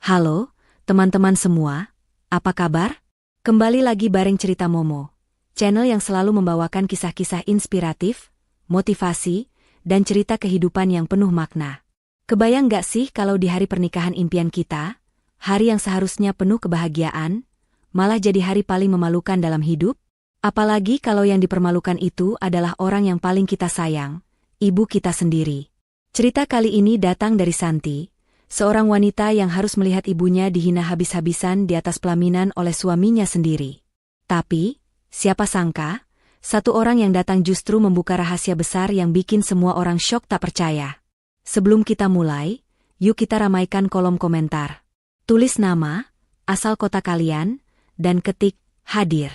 Halo, teman-teman semua, apa kabar? Kembali lagi bareng Cerita Momo, channel yang selalu membawakan kisah-kisah inspiratif, motivasi, dan cerita kehidupan yang penuh makna. Kebayang gak sih kalau di hari pernikahan impian kita, hari yang seharusnya penuh kebahagiaan, malah jadi hari paling memalukan dalam hidup? Apalagi kalau yang dipermalukan itu adalah orang yang paling kita sayang, ibu kita sendiri. Cerita kali ini datang dari Santi, seorang wanita yang harus melihat ibunya dihina habis-habisan di atas pelaminan oleh suaminya sendiri. Tapi, siapa sangka, satu orang yang datang justru membuka rahasia besar yang bikin semua orang syok tak percaya. Sebelum kita mulai, yuk kita ramaikan kolom komentar. Tulis nama, asal kota kalian, dan ketik hadir.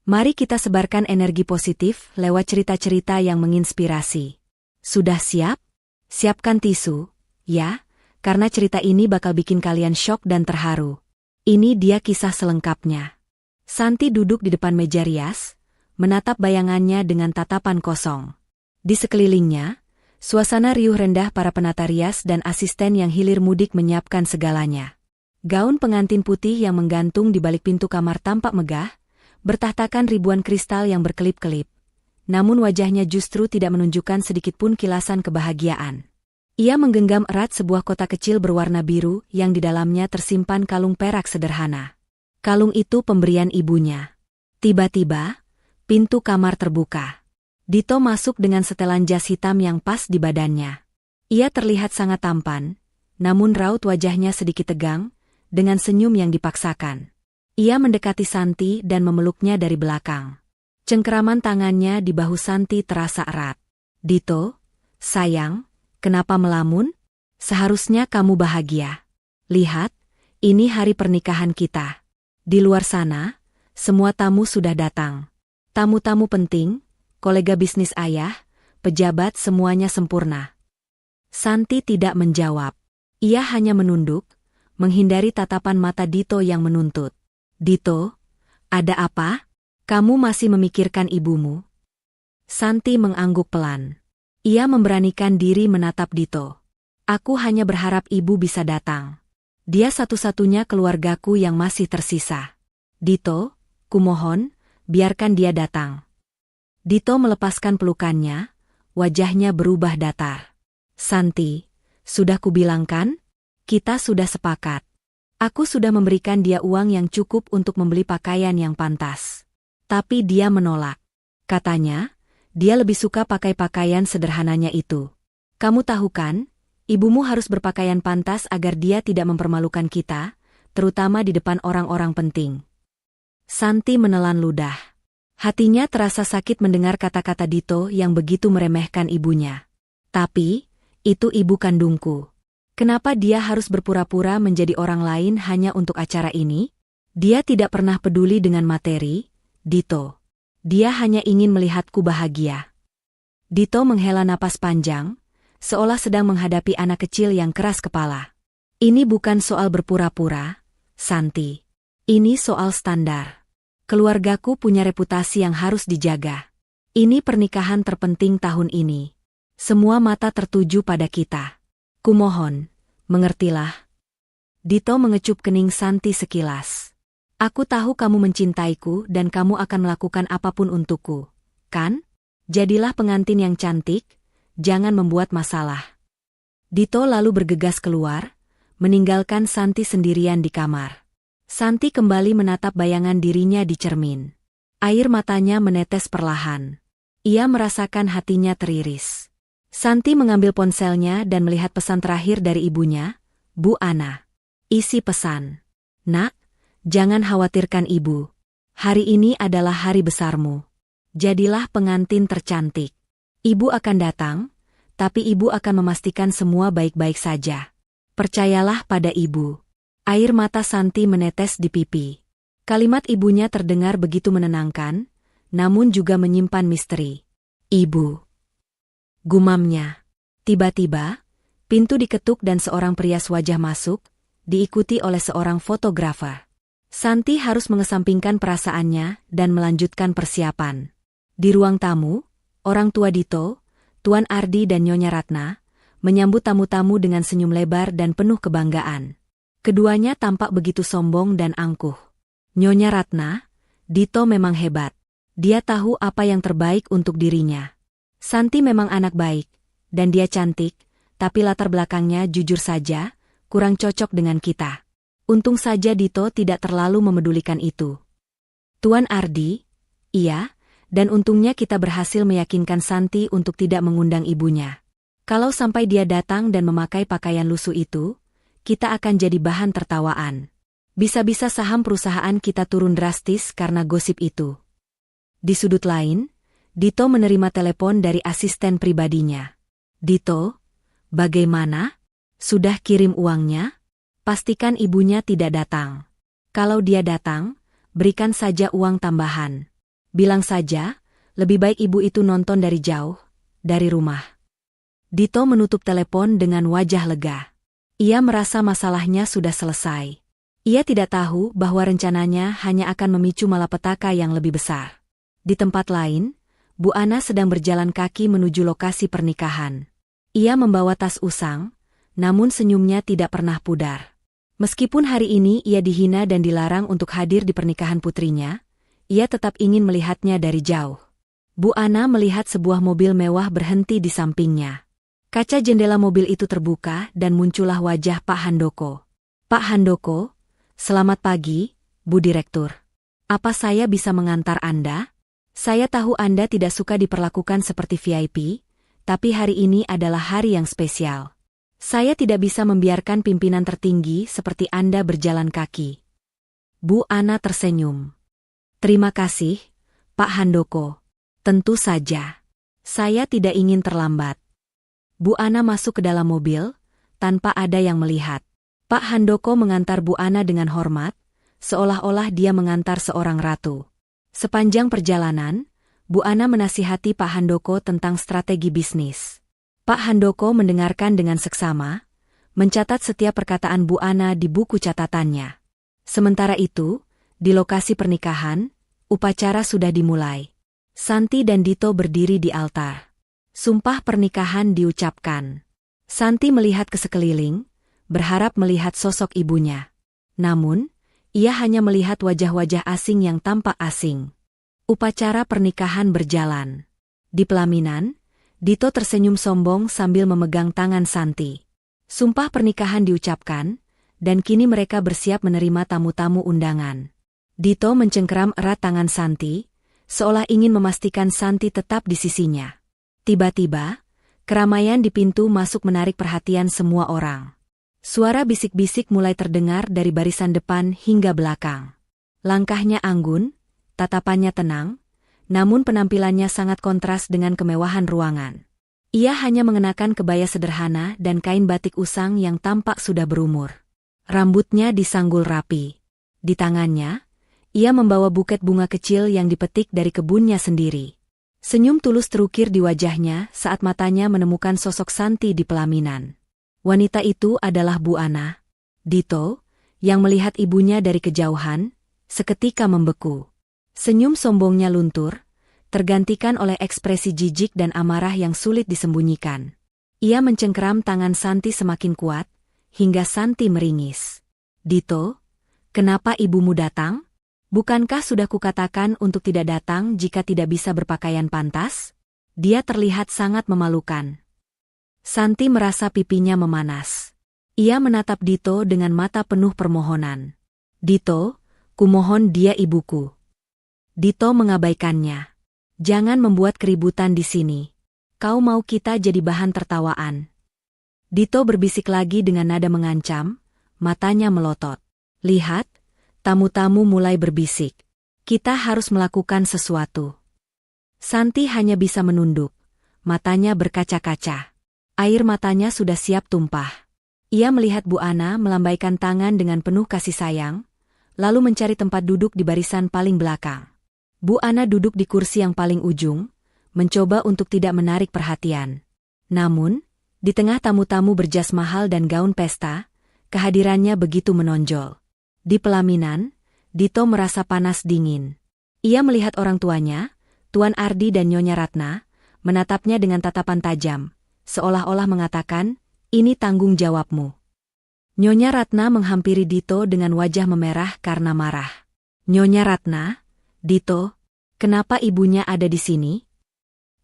Mari kita sebarkan energi positif lewat cerita-cerita yang menginspirasi. Sudah siap? Siapkan tisu, ya, karena cerita ini bakal bikin kalian syok dan terharu. Ini dia kisah selengkapnya. Santi duduk di depan meja rias, menatap bayangannya dengan tatapan kosong. Di sekelilingnya, suasana riuh rendah para penata rias dan asisten yang hilir mudik menyiapkan segalanya. Gaun pengantin putih yang menggantung di balik pintu kamar tampak megah, bertahtakan ribuan kristal yang berkelip-kelip. Namun wajahnya justru tidak menunjukkan sedikitpun kilasan kebahagiaan. Ia menggenggam erat sebuah kotak kecil berwarna biru yang di dalamnya tersimpan kalung perak sederhana. Kalung itu pemberian ibunya. Tiba-tiba, pintu kamar terbuka. Dito masuk dengan setelan jas hitam yang pas di badannya. Ia terlihat sangat tampan, namun raut wajahnya sedikit tegang, dengan senyum yang dipaksakan. Ia mendekati Santi dan memeluknya dari belakang. Cengkeraman tangannya di bahu Santi terasa erat. Dito, sayang, kenapa melamun? Seharusnya kamu bahagia. Lihat, ini hari pernikahan kita. Di luar sana, semua tamu sudah datang. Tamu-tamu penting, kolega bisnis ayah, pejabat semuanya sempurna. Santi tidak menjawab. Ia hanya menunduk, menghindari tatapan mata Dito yang menuntut. Dito, ada apa? Kamu masih memikirkan ibumu? Santi mengangguk pelan. Ia memberanikan diri menatap Dito. Aku hanya berharap ibu bisa datang. Dia satu-satunya keluargaku yang masih tersisa. Dito, kumohon, biarkan dia datang. Dito melepaskan pelukannya, wajahnya berubah datar. Santi, sudah kubilangkan? Kita sudah sepakat. Aku sudah memberikan dia uang yang cukup untuk membeli pakaian yang pantas. Tapi dia menolak. Katanya, dia lebih suka pakai pakaian sederhananya itu. Kamu tahu kan, ibumu harus berpakaian pantas agar dia tidak mempermalukan kita, terutama di depan orang-orang penting. Santi menelan ludah. Hatinya terasa sakit mendengar kata-kata Dito yang begitu meremehkan ibunya. Tapi, itu ibu kandungku. Kenapa dia harus berpura-pura menjadi orang lain hanya untuk acara ini? Dia tidak pernah peduli dengan materi, Dito. Dia hanya ingin melihatku bahagia. Dito menghela napas panjang, seolah sedang menghadapi anak kecil yang keras kepala. Ini bukan soal berpura-pura, Santi. Ini soal standar. Keluargaku punya reputasi yang harus dijaga. Ini pernikahan terpenting tahun ini. Semua mata tertuju pada kita. Kumohon, mengertilah. Dito mengecup kening Santi sekilas. Aku tahu kamu mencintaiku dan kamu akan melakukan apapun untukku, kan? Jadilah pengantin yang cantik, jangan membuat masalah. Dito lalu bergegas keluar, meninggalkan Santi sendirian di kamar. Santi kembali menatap bayangan dirinya di cermin. Air matanya menetes perlahan. Ia merasakan hatinya teriris. Santi mengambil ponselnya dan melihat pesan terakhir dari ibunya, Bu Ana. Isi pesan. Nak, jangan khawatirkan ibu. Hari ini adalah hari besarmu. Jadilah pengantin tercantik. Ibu akan datang, tapi ibu akan memastikan semua baik-baik saja. Percayalah pada ibu. Air mata Santi menetes di pipi. Kalimat ibunya terdengar begitu menenangkan, namun juga menyimpan misteri. Ibu. Gumamnya. Tiba-tiba, pintu diketuk dan seorang pria wajah masuk, diikuti oleh seorang fotografer. Santi harus mengesampingkan perasaannya dan melanjutkan persiapan. Di ruang tamu, orang tua Dito, Tuan Ardi dan Nyonya Ratna, menyambut tamu-tamu dengan senyum lebar dan penuh kebanggaan. Keduanya tampak begitu sombong dan angkuh. Nyonya Ratna, Dito memang hebat. Dia tahu apa yang terbaik untuk dirinya. Santi memang anak baik, dan dia cantik, tapi latar belakangnya jujur saja, kurang cocok dengan kita. Untung saja Dito tidak terlalu memedulikan itu. Tuan Ardi, iya, dan untungnya kita berhasil meyakinkan Santi untuk tidak mengundang ibunya. Kalau sampai dia datang dan memakai pakaian lusuh itu, kita akan jadi bahan tertawaan. Bisa-bisa saham perusahaan kita turun drastis karena gosip itu. Di sudut lain, Dito menerima telepon dari asisten pribadinya. Dito, bagaimana? Sudah kirim uangnya? Pastikan ibunya tidak datang. Kalau dia datang, berikan saja uang tambahan. Bilang saja, lebih baik ibu itu nonton dari jauh, dari rumah. Dito menutup telepon dengan wajah lega. Ia merasa masalahnya sudah selesai. Ia tidak tahu bahwa rencananya hanya akan memicu malapetaka yang lebih besar. Di tempat lain, Bu Ana sedang berjalan kaki menuju lokasi pernikahan. Ia membawa tas usang, namun senyumnya tidak pernah pudar. Meskipun hari ini ia dihina dan dilarang untuk hadir di pernikahan putrinya, ia tetap ingin melihatnya dari jauh. Bu Ana melihat sebuah mobil mewah berhenti di sampingnya. Kaca jendela mobil itu terbuka dan muncullah wajah Pak Handoko. Pak Handoko, selamat pagi, Bu Direktur. Apa saya bisa mengantar Anda? Saya tahu Anda tidak suka diperlakukan seperti VIP, tapi hari ini adalah hari yang spesial. Saya tidak bisa membiarkan pimpinan tertinggi seperti Anda berjalan kaki. Bu Ana tersenyum. Terima kasih, Pak Handoko. Tentu saja. Saya tidak ingin terlambat. Bu Ana masuk ke dalam mobil, tanpa ada yang melihat. Pak Handoko mengantar Bu Ana dengan hormat, seolah-olah dia mengantar seorang ratu. Sepanjang perjalanan, Bu Ana menasihati Pak Handoko tentang strategi bisnis. Pak Handoko mendengarkan dengan seksama, mencatat setiap perkataan Bu Ana di buku catatannya. Sementara itu, di lokasi pernikahan, upacara sudah dimulai. Santi dan Dito berdiri di altar. Sumpah pernikahan diucapkan. Santi melihat ke sekeliling, berharap melihat sosok ibunya. Namun, ia hanya melihat wajah-wajah asing yang tampak asing. Upacara pernikahan berjalan. Di pelaminan, Dito tersenyum sombong sambil memegang tangan Santi. Sumpah pernikahan diucapkan, dan kini mereka bersiap menerima tamu-tamu undangan. Dito mencengkeram erat tangan Santi, seolah ingin memastikan Santi tetap di sisinya. Tiba-tiba, keramaian di pintu masuk menarik perhatian semua orang. Suara bisik-bisik mulai terdengar dari barisan depan hingga belakang. Langkahnya anggun, tatapannya tenang, namun penampilannya sangat kontras dengan kemewahan ruangan. Ia hanya mengenakan kebaya sederhana dan kain batik usang yang tampak sudah berumur. Rambutnya disanggul rapi. Di tangannya, ia membawa buket bunga kecil yang dipetik dari kebunnya sendiri. Senyum tulus terukir di wajahnya saat matanya menemukan sosok Santi di pelaminan. Wanita itu adalah Bu Ana. Dito, yang melihat ibunya dari kejauhan, seketika membeku. Senyum sombongnya luntur, tergantikan oleh ekspresi jijik dan amarah yang sulit disembunyikan. Ia mencengkeram tangan Santi semakin kuat, hingga Santi meringis. Dito, kenapa ibumu datang? Bukankah sudah kukatakan untuk tidak datang jika tidak bisa berpakaian pantas? Dia terlihat sangat memalukan. Santi merasa pipinya memanas. Ia menatap Dito dengan mata penuh permohonan. Dito, kumohon dia ibuku. Dito mengabaikannya. Jangan membuat keributan di sini. Kau mau kita jadi bahan tertawaan. Dito berbisik lagi dengan nada mengancam, matanya melotot. Lihat, tamu-tamu mulai berbisik. Kita harus melakukan sesuatu. Santi hanya bisa menunduk. Matanya berkaca-kaca. Air matanya sudah siap tumpah. Ia melihat Bu Ana melambaikan tangan dengan penuh kasih sayang, lalu mencari tempat duduk di barisan paling belakang. Bu Ana duduk di kursi yang paling ujung, mencoba untuk tidak menarik perhatian. Namun, di tengah tamu-tamu berjas mahal dan gaun pesta, kehadirannya begitu menonjol. Di pelaminan, Dito merasa panas dingin. Ia melihat orang tuanya, Tuan Ardi dan Nyonya Ratna, menatapnya dengan tatapan tajam, seolah-olah mengatakan, ini tanggung jawabmu. Nyonya Ratna menghampiri Dito dengan wajah memerah karena marah. Nyonya Ratna, Dito, kenapa ibunya ada di sini?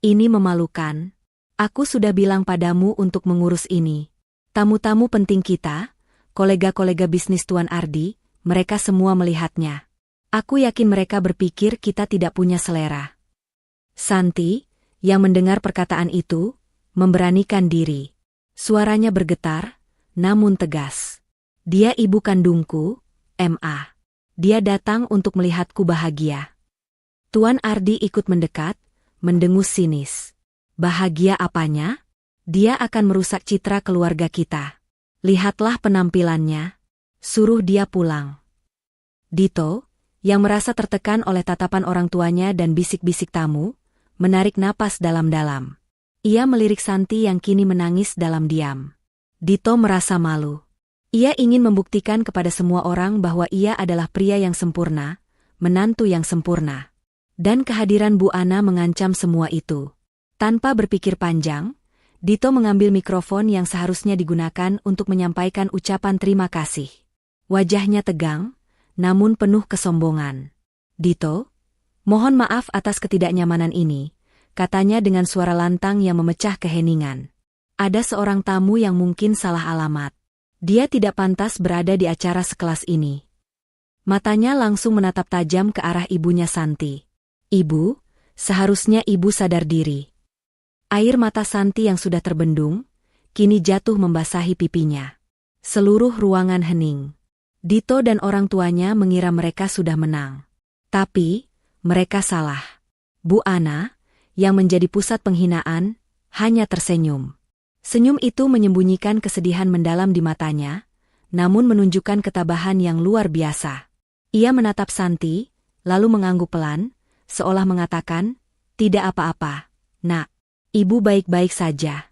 Ini memalukan. Aku sudah bilang padamu untuk mengurus ini. Tamu-tamu penting kita, kolega-kolega bisnis Tuan Ardi, mereka semua melihatnya. Aku yakin mereka berpikir kita tidak punya selera. Santi, yang mendengar perkataan itu, memberanikan diri. Suaranya bergetar, namun tegas. Dia ibu kandungku, Ma. Dia datang untuk melihatku bahagia. Tuan Ardi ikut mendekat, mendengus sinis. Bahagia apanya? Dia akan merusak citra keluarga kita. Lihatlah penampilannya. Suruh dia pulang. Dito, yang merasa tertekan oleh tatapan orang tuanya dan bisik-bisik tamu, menarik napas dalam-dalam. Ia melirik Santi yang kini menangis dalam diam. Dito merasa malu. Ia ingin membuktikan kepada semua orang bahwa ia adalah pria yang sempurna, menantu yang sempurna. Dan kehadiran Bu Ana mengancam semua itu. Tanpa berpikir panjang, Dito mengambil mikrofon yang seharusnya digunakan untuk menyampaikan ucapan terima kasih. Wajahnya tegang, namun penuh kesombongan. Dito, mohon maaf atas ketidaknyamanan ini, katanya dengan suara lantang yang memecah keheningan. Ada seorang tamu yang mungkin salah alamat. Dia tidak pantas berada di acara sekelas ini. Matanya langsung menatap tajam ke arah ibunya Santi. Ibu, seharusnya ibu sadar diri. Air mata Santi yang sudah terbendung, kini jatuh membasahi pipinya. Seluruh ruangan hening. Dito dan orang tuanya mengira mereka sudah menang. Tapi, mereka salah. Bu Ana, yang menjadi pusat penghinaan, hanya tersenyum. Senyum itu menyembunyikan kesedihan mendalam di matanya, namun menunjukkan ketabahan yang luar biasa. Ia menatap Santi, lalu mengangguk pelan, seolah mengatakan, "Tidak apa-apa, Nak. Ibu baik-baik saja."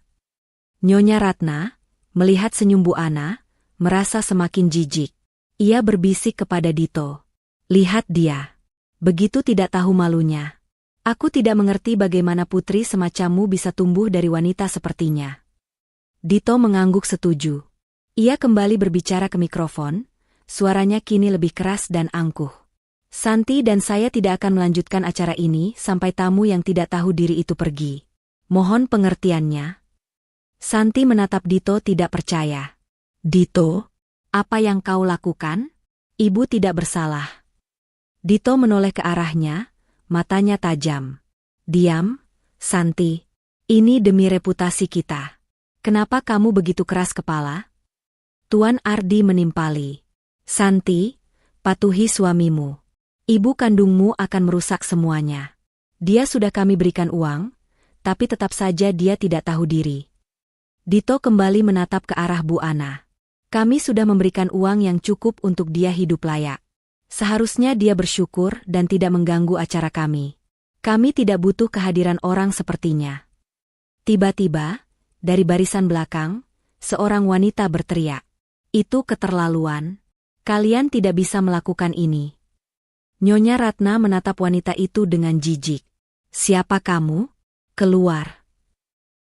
Nyonya Ratna, melihat senyum Bu Ana, merasa semakin jijik. Ia berbisik kepada Dito. "Lihat dia. Begitu tidak tahu malunya. Aku tidak mengerti bagaimana putri semacammu bisa tumbuh dari wanita sepertinya." Dito mengangguk setuju. Ia kembali berbicara ke mikrofon, suaranya kini lebih keras dan angkuh. "Santi dan saya tidak akan melanjutkan acara ini sampai tamu yang tidak tahu diri itu pergi. Mohon pengertiannya." Santi menatap Dito tidak percaya. "Dito, apa yang kau lakukan? Ibu tidak bersalah." Dito menoleh ke arahnya, matanya tajam. "Diam, Santi. Ini demi reputasi kita. Kenapa kamu begitu keras kepala?" Tuan Ardi menimpali. "Santi, patuhi suamimu. Ibu kandungmu akan merusak semuanya. Dia sudah kami berikan uang, tapi tetap saja dia tidak tahu diri." Dito kembali menatap ke arah Bu Ana. "Kami sudah memberikan uang yang cukup untuk dia hidup layak. Seharusnya dia bersyukur dan tidak mengganggu acara kami. Kami tidak butuh kehadiran orang sepertinya." Tiba-tiba, dari barisan belakang, seorang wanita berteriak. "Itu keterlaluan. Kalian tidak bisa melakukan ini." Nyonya Ratna menatap wanita itu dengan jijik. "Siapa kamu? Keluar."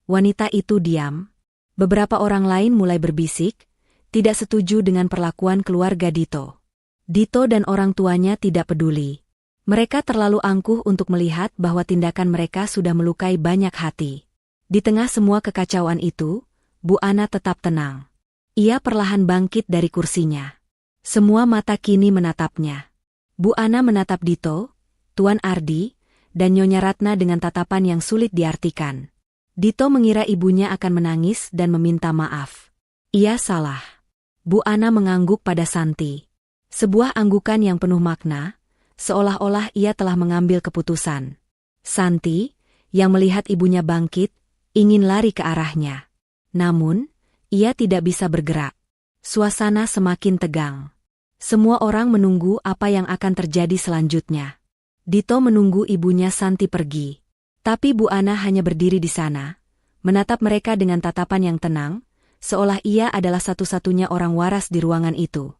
Wanita itu diam. Beberapa orang lain mulai berbisik, tidak setuju dengan perlakuan keluarga Dito. Dito dan orang tuanya tidak peduli. Mereka terlalu angkuh untuk melihat bahwa tindakan mereka sudah melukai banyak hati. Di tengah semua kekacauan itu, Bu Ana tetap tenang. Ia perlahan bangkit dari kursinya. Semua mata kini menatapnya. Bu Ana menatap Dito, Tuan Ardi, dan Nyonya Ratna dengan tatapan yang sulit diartikan. Dito mengira ibunya akan menangis dan meminta maaf. Ia salah. Bu Ana mengangguk pada Santi. Sebuah anggukan yang penuh makna, seolah-olah ia telah mengambil keputusan. Santi, yang melihat ibunya bangkit, ingin lari ke arahnya. Namun, ia tidak bisa bergerak. Suasana semakin tegang. Semua orang menunggu apa yang akan terjadi selanjutnya. Dito menunggu ibunya Santi pergi. Tapi Bu Ana hanya berdiri di sana, menatap mereka dengan tatapan yang tenang, seolah ia adalah satu-satunya orang waras di ruangan itu.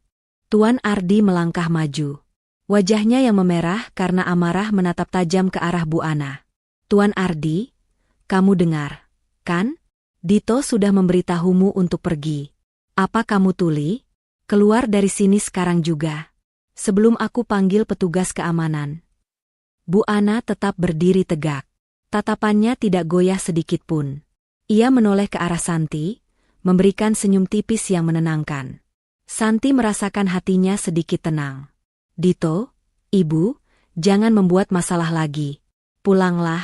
Tuan Ardi melangkah maju. Wajahnya yang memerah karena amarah menatap tajam ke arah Bu Ana. "Tuan Ardi, kamu dengar, kan? Dito sudah memberitahumu untuk pergi. Apa kamu tuli? Keluar dari sini sekarang juga. Sebelum aku panggil petugas keamanan. Bu Ana tetap berdiri tegak. Tatapannya tidak goyah sedikit pun. Ia menoleh ke arah Santi, memberikan senyum tipis yang menenangkan. Santi merasakan hatinya sedikit tenang. Dito, Ibu, jangan membuat masalah lagi. Pulanglah.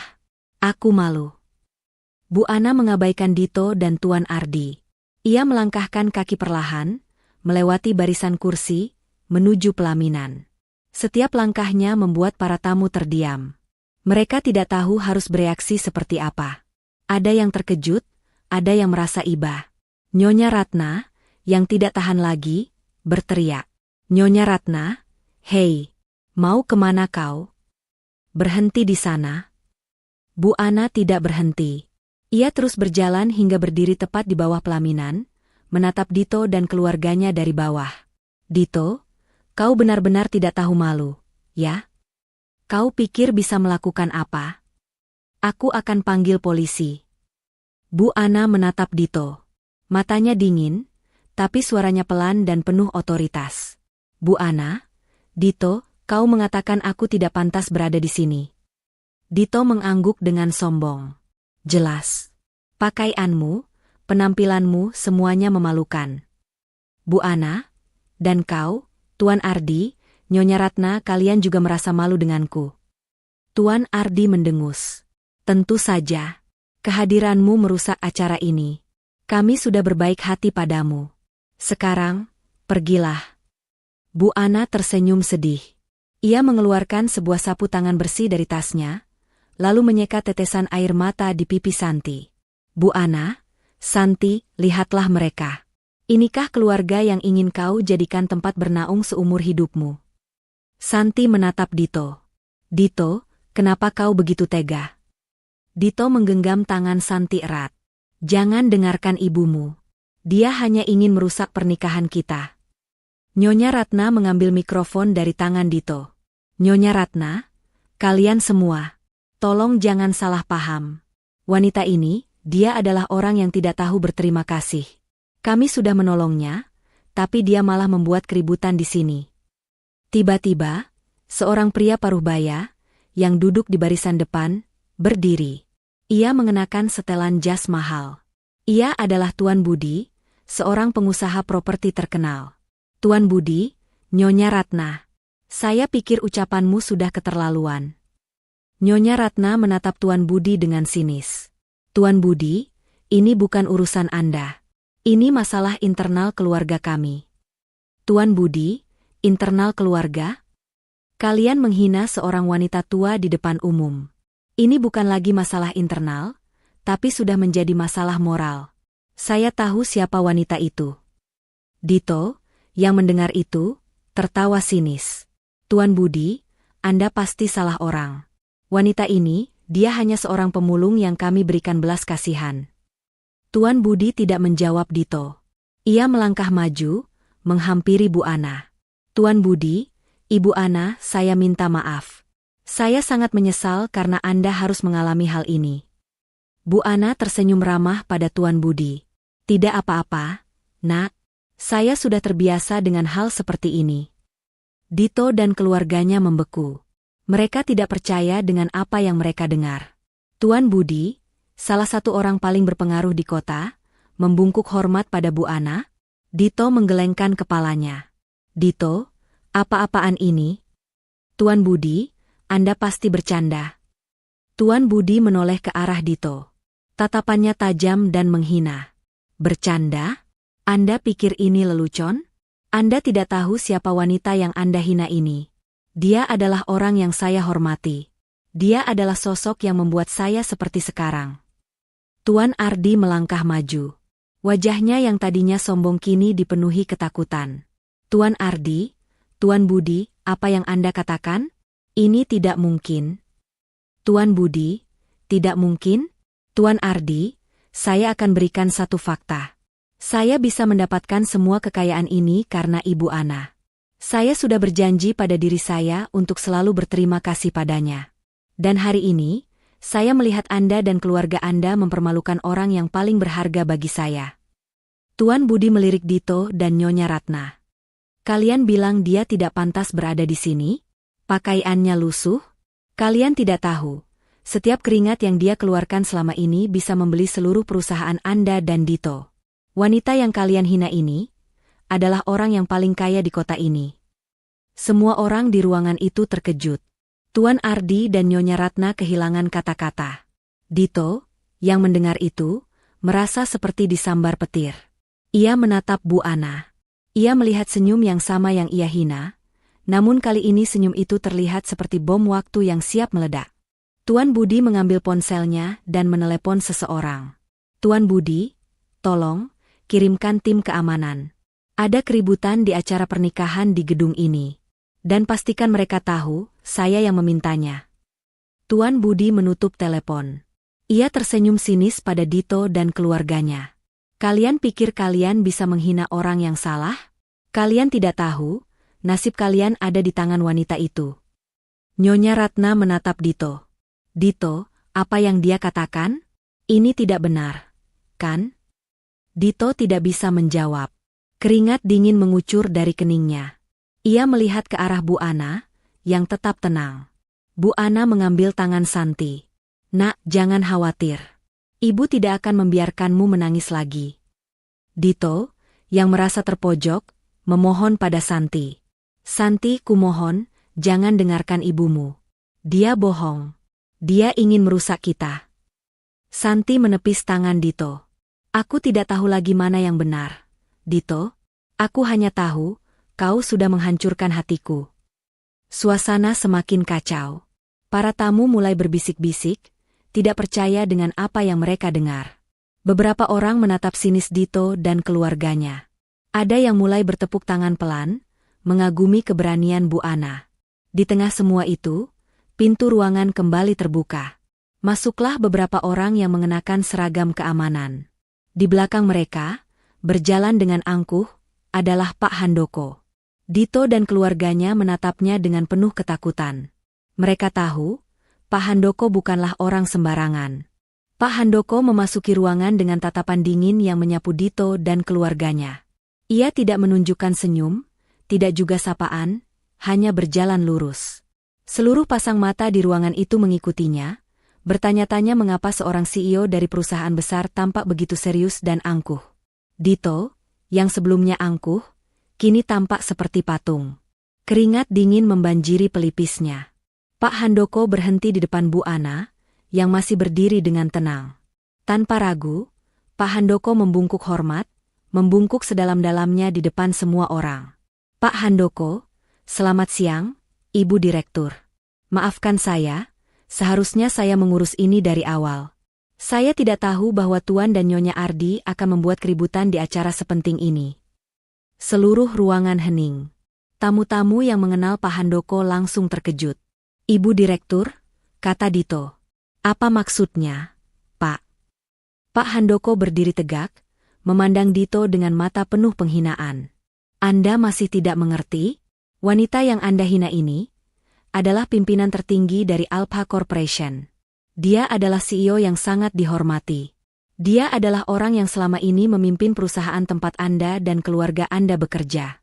Aku malu. Bu Ana mengabaikan Dito dan Tuan Ardi. Ia melangkahkan kaki perlahan, melewati barisan kursi, menuju pelaminan. Setiap langkahnya membuat para tamu terdiam. Mereka tidak tahu harus bereaksi seperti apa. Ada yang terkejut, ada yang merasa iba. Nyonya Ratna, yang tidak tahan lagi, berteriak. Nyonya Ratna, hei, mau kemana kau? Berhenti di sana. Bu Ana tidak berhenti. Ia terus berjalan hingga berdiri tepat di bawah pelaminan, menatap Dito dan keluarganya dari bawah. Dito, kau benar-benar tidak tahu malu, ya? Kau pikir bisa melakukan apa? Aku akan panggil polisi. Bu Ana menatap Dito. Matanya dingin, tapi suaranya pelan dan penuh otoritas. Bu Ana, Dito, kau mengatakan aku tidak pantas berada di sini. Dito mengangguk dengan sombong. Jelas. Pakaianmu, penampilanmu semuanya memalukan. Bu Ana, dan kau, Tuan Ardi, Nyonya Ratna, kalian juga merasa malu denganku. Tuan Ardi mendengus. Tentu saja. Kehadiranmu merusak acara ini. Kami sudah berbaik hati padamu. Sekarang, pergilah. Bu Ana tersenyum sedih. Ia mengeluarkan sebuah sapu tangan bersih dari tasnya, lalu menyeka tetesan air mata di pipi Santi. Bu Ana, Santi, lihatlah mereka. Inikah keluarga yang ingin kau jadikan tempat bernaung seumur hidupmu? Santi menatap Dito. Dito, kenapa kau begitu tega? Dito menggenggam tangan Santi erat. Jangan dengarkan ibumu. Dia hanya ingin merusak pernikahan kita. Nyonya Ratna mengambil mikrofon dari tangan Dito. Nyonya Ratna, kalian semua, tolong jangan salah paham. Wanita ini, dia adalah orang yang tidak tahu berterima kasih. Kami sudah menolongnya, tapi dia malah membuat keributan di sini. Tiba-tiba, seorang pria paruh-baya, yang duduk di barisan depan, berdiri. Ia mengenakan setelan jas mahal. Ia adalah Tuan Budi, seorang pengusaha properti terkenal. Tuan Budi, Nyonya Ratna. Saya pikir ucapanmu sudah keterlaluan. Nyonya Ratna menatap Tuan Budi dengan sinis. Tuan Budi, ini bukan urusan Anda. Ini masalah internal keluarga kami. Tuan Budi, internal keluarga? Kalian menghina seorang wanita tua di depan umum. Ini bukan lagi masalah internal, tapi sudah menjadi masalah moral. Saya tahu siapa wanita itu. Dito, yang mendengar itu, tertawa sinis. Tuan Budi, Anda pasti salah orang. Wanita ini, dia hanya seorang pemulung yang kami berikan belas kasihan. Tuan Budi tidak menjawab Dito. Ia melangkah maju, menghampiri Bu Ana. Tuan Budi, Ibu Ana, saya minta maaf. Saya sangat menyesal karena Anda harus mengalami hal ini. Bu Ana tersenyum ramah pada Tuan Budi. Tidak apa-apa, Nak. Saya sudah terbiasa dengan hal seperti ini. Dito dan keluarganya membeku. Mereka tidak percaya dengan apa yang mereka dengar. Tuan Budi, salah satu orang paling berpengaruh di kota, membungkuk hormat pada Bu Ana. Dito menggelengkan kepalanya. Dito, apa-apaan ini? Tuan Budi, Anda pasti bercanda. Tuan Budi menoleh ke arah Dito. Tatapannya tajam dan menghina. Bercanda? Anda pikir ini lelucon? Anda tidak tahu siapa wanita yang Anda hina ini. Dia adalah orang yang saya hormati. Dia adalah sosok yang membuat saya seperti sekarang. Tuan Ardi melangkah maju. Wajahnya yang tadinya sombong kini dipenuhi ketakutan. Tuan Ardi, Tuan Budi, apa yang Anda katakan? Ini tidak mungkin. Tuan Budi, tidak mungkin? Tuan Ardi, saya akan berikan satu fakta. Saya bisa mendapatkan semua kekayaan ini karena Ibu Ana. Saya sudah berjanji pada diri saya untuk selalu berterima kasih padanya. Dan hari ini, saya melihat Anda dan keluarga Anda mempermalukan orang yang paling berharga bagi saya. Tuan Budi melirik Dito dan Nyonya Ratna. Kalian bilang dia tidak pantas berada di sini? Pakaiannya lusuh? Kalian tidak tahu. Setiap keringat yang dia keluarkan selama ini bisa membeli seluruh perusahaan Anda dan Dito. Wanita yang kalian hina ini adalah orang yang paling kaya di kota ini. Semua orang di ruangan itu terkejut. Tuan Ardi dan Nyonya Ratna kehilangan kata-kata. Dito, yang mendengar itu, merasa seperti disambar petir. Ia menatap Bu Ana. Ia melihat senyum yang sama yang ia hina, namun kali ini senyum itu terlihat seperti bom waktu yang siap meledak. Tuan Budi mengambil ponselnya dan menelepon seseorang. Tuan Budi, tolong, kirimkan tim keamanan. Ada keributan di acara pernikahan di gedung ini. Dan pastikan mereka tahu, saya yang memintanya. Tuan Budi menutup telepon. Ia tersenyum sinis pada Dito dan keluarganya. Kalian pikir kalian bisa menghina orang yang salah? Kalian tidak tahu, nasib kalian ada di tangan wanita itu. Nyonya Ratna menatap Dito. Dito, apa yang dia katakan? Ini tidak benar, kan? Dito tidak bisa menjawab. Keringat dingin mengucur dari keningnya. Ia melihat ke arah Bu Ana, yang tetap tenang. Bu Ana mengambil tangan Santi. Nak, jangan khawatir. Ibu tidak akan membiarkanmu menangis lagi. Dito, yang merasa terpojok, memohon pada Santi. Santi, kumohon, jangan dengarkan ibumu. Dia bohong. Dia ingin merusak kita. Santi menepis tangan Dito. Aku tidak tahu lagi mana yang benar. Dito, aku hanya tahu, kau sudah menghancurkan hatiku. Suasana semakin kacau. Para tamu mulai berbisik-bisik, tidak percaya dengan apa yang mereka dengar. Beberapa orang menatap sinis Dito dan keluarganya. Ada yang mulai bertepuk tangan pelan, mengagumi keberanian Bu Ana. Di tengah semua itu, pintu ruangan kembali terbuka. Masuklah beberapa orang yang mengenakan seragam keamanan. Di belakang mereka, berjalan dengan angkuh, adalah Pak Handoko. Dito dan keluarganya menatapnya dengan penuh ketakutan. Mereka tahu, Pak Handoko bukanlah orang sembarangan. Pak Handoko memasuki ruangan dengan tatapan dingin yang menyapu Dito dan keluarganya. Ia tidak menunjukkan senyum, tidak juga sapaan, hanya berjalan lurus. Seluruh pasang mata di ruangan itu mengikutinya, bertanya-tanya mengapa seorang CEO dari perusahaan besar tampak begitu serius dan angkuh. Dito, yang sebelumnya angkuh, kini tampak seperti patung. Keringat dingin membanjiri pelipisnya. Pak Handoko berhenti di depan Bu Ana, yang masih berdiri dengan tenang. Tanpa ragu, Pak Handoko membungkuk hormat, membungkuk sedalam-dalamnya di depan semua orang. Pak Handoko, selamat siang, Ibu Direktur. Maafkan saya, seharusnya saya mengurus ini dari awal. Saya tidak tahu bahwa Tuan dan Nyonya Ardi akan membuat keributan di acara sepenting ini. Seluruh ruangan hening. Tamu-tamu yang mengenal Pak Handoko langsung terkejut. Ibu Direktur, kata Dito. Apa maksudnya, Pak? Pak Handoko berdiri tegak, memandang Dito dengan mata penuh penghinaan. Anda masih tidak mengerti? Wanita yang Anda hina ini adalah pimpinan tertinggi dari Alpha Corporation. Dia adalah CEO yang sangat dihormati. Dia adalah orang yang selama ini memimpin perusahaan tempat Anda dan keluarga Anda bekerja.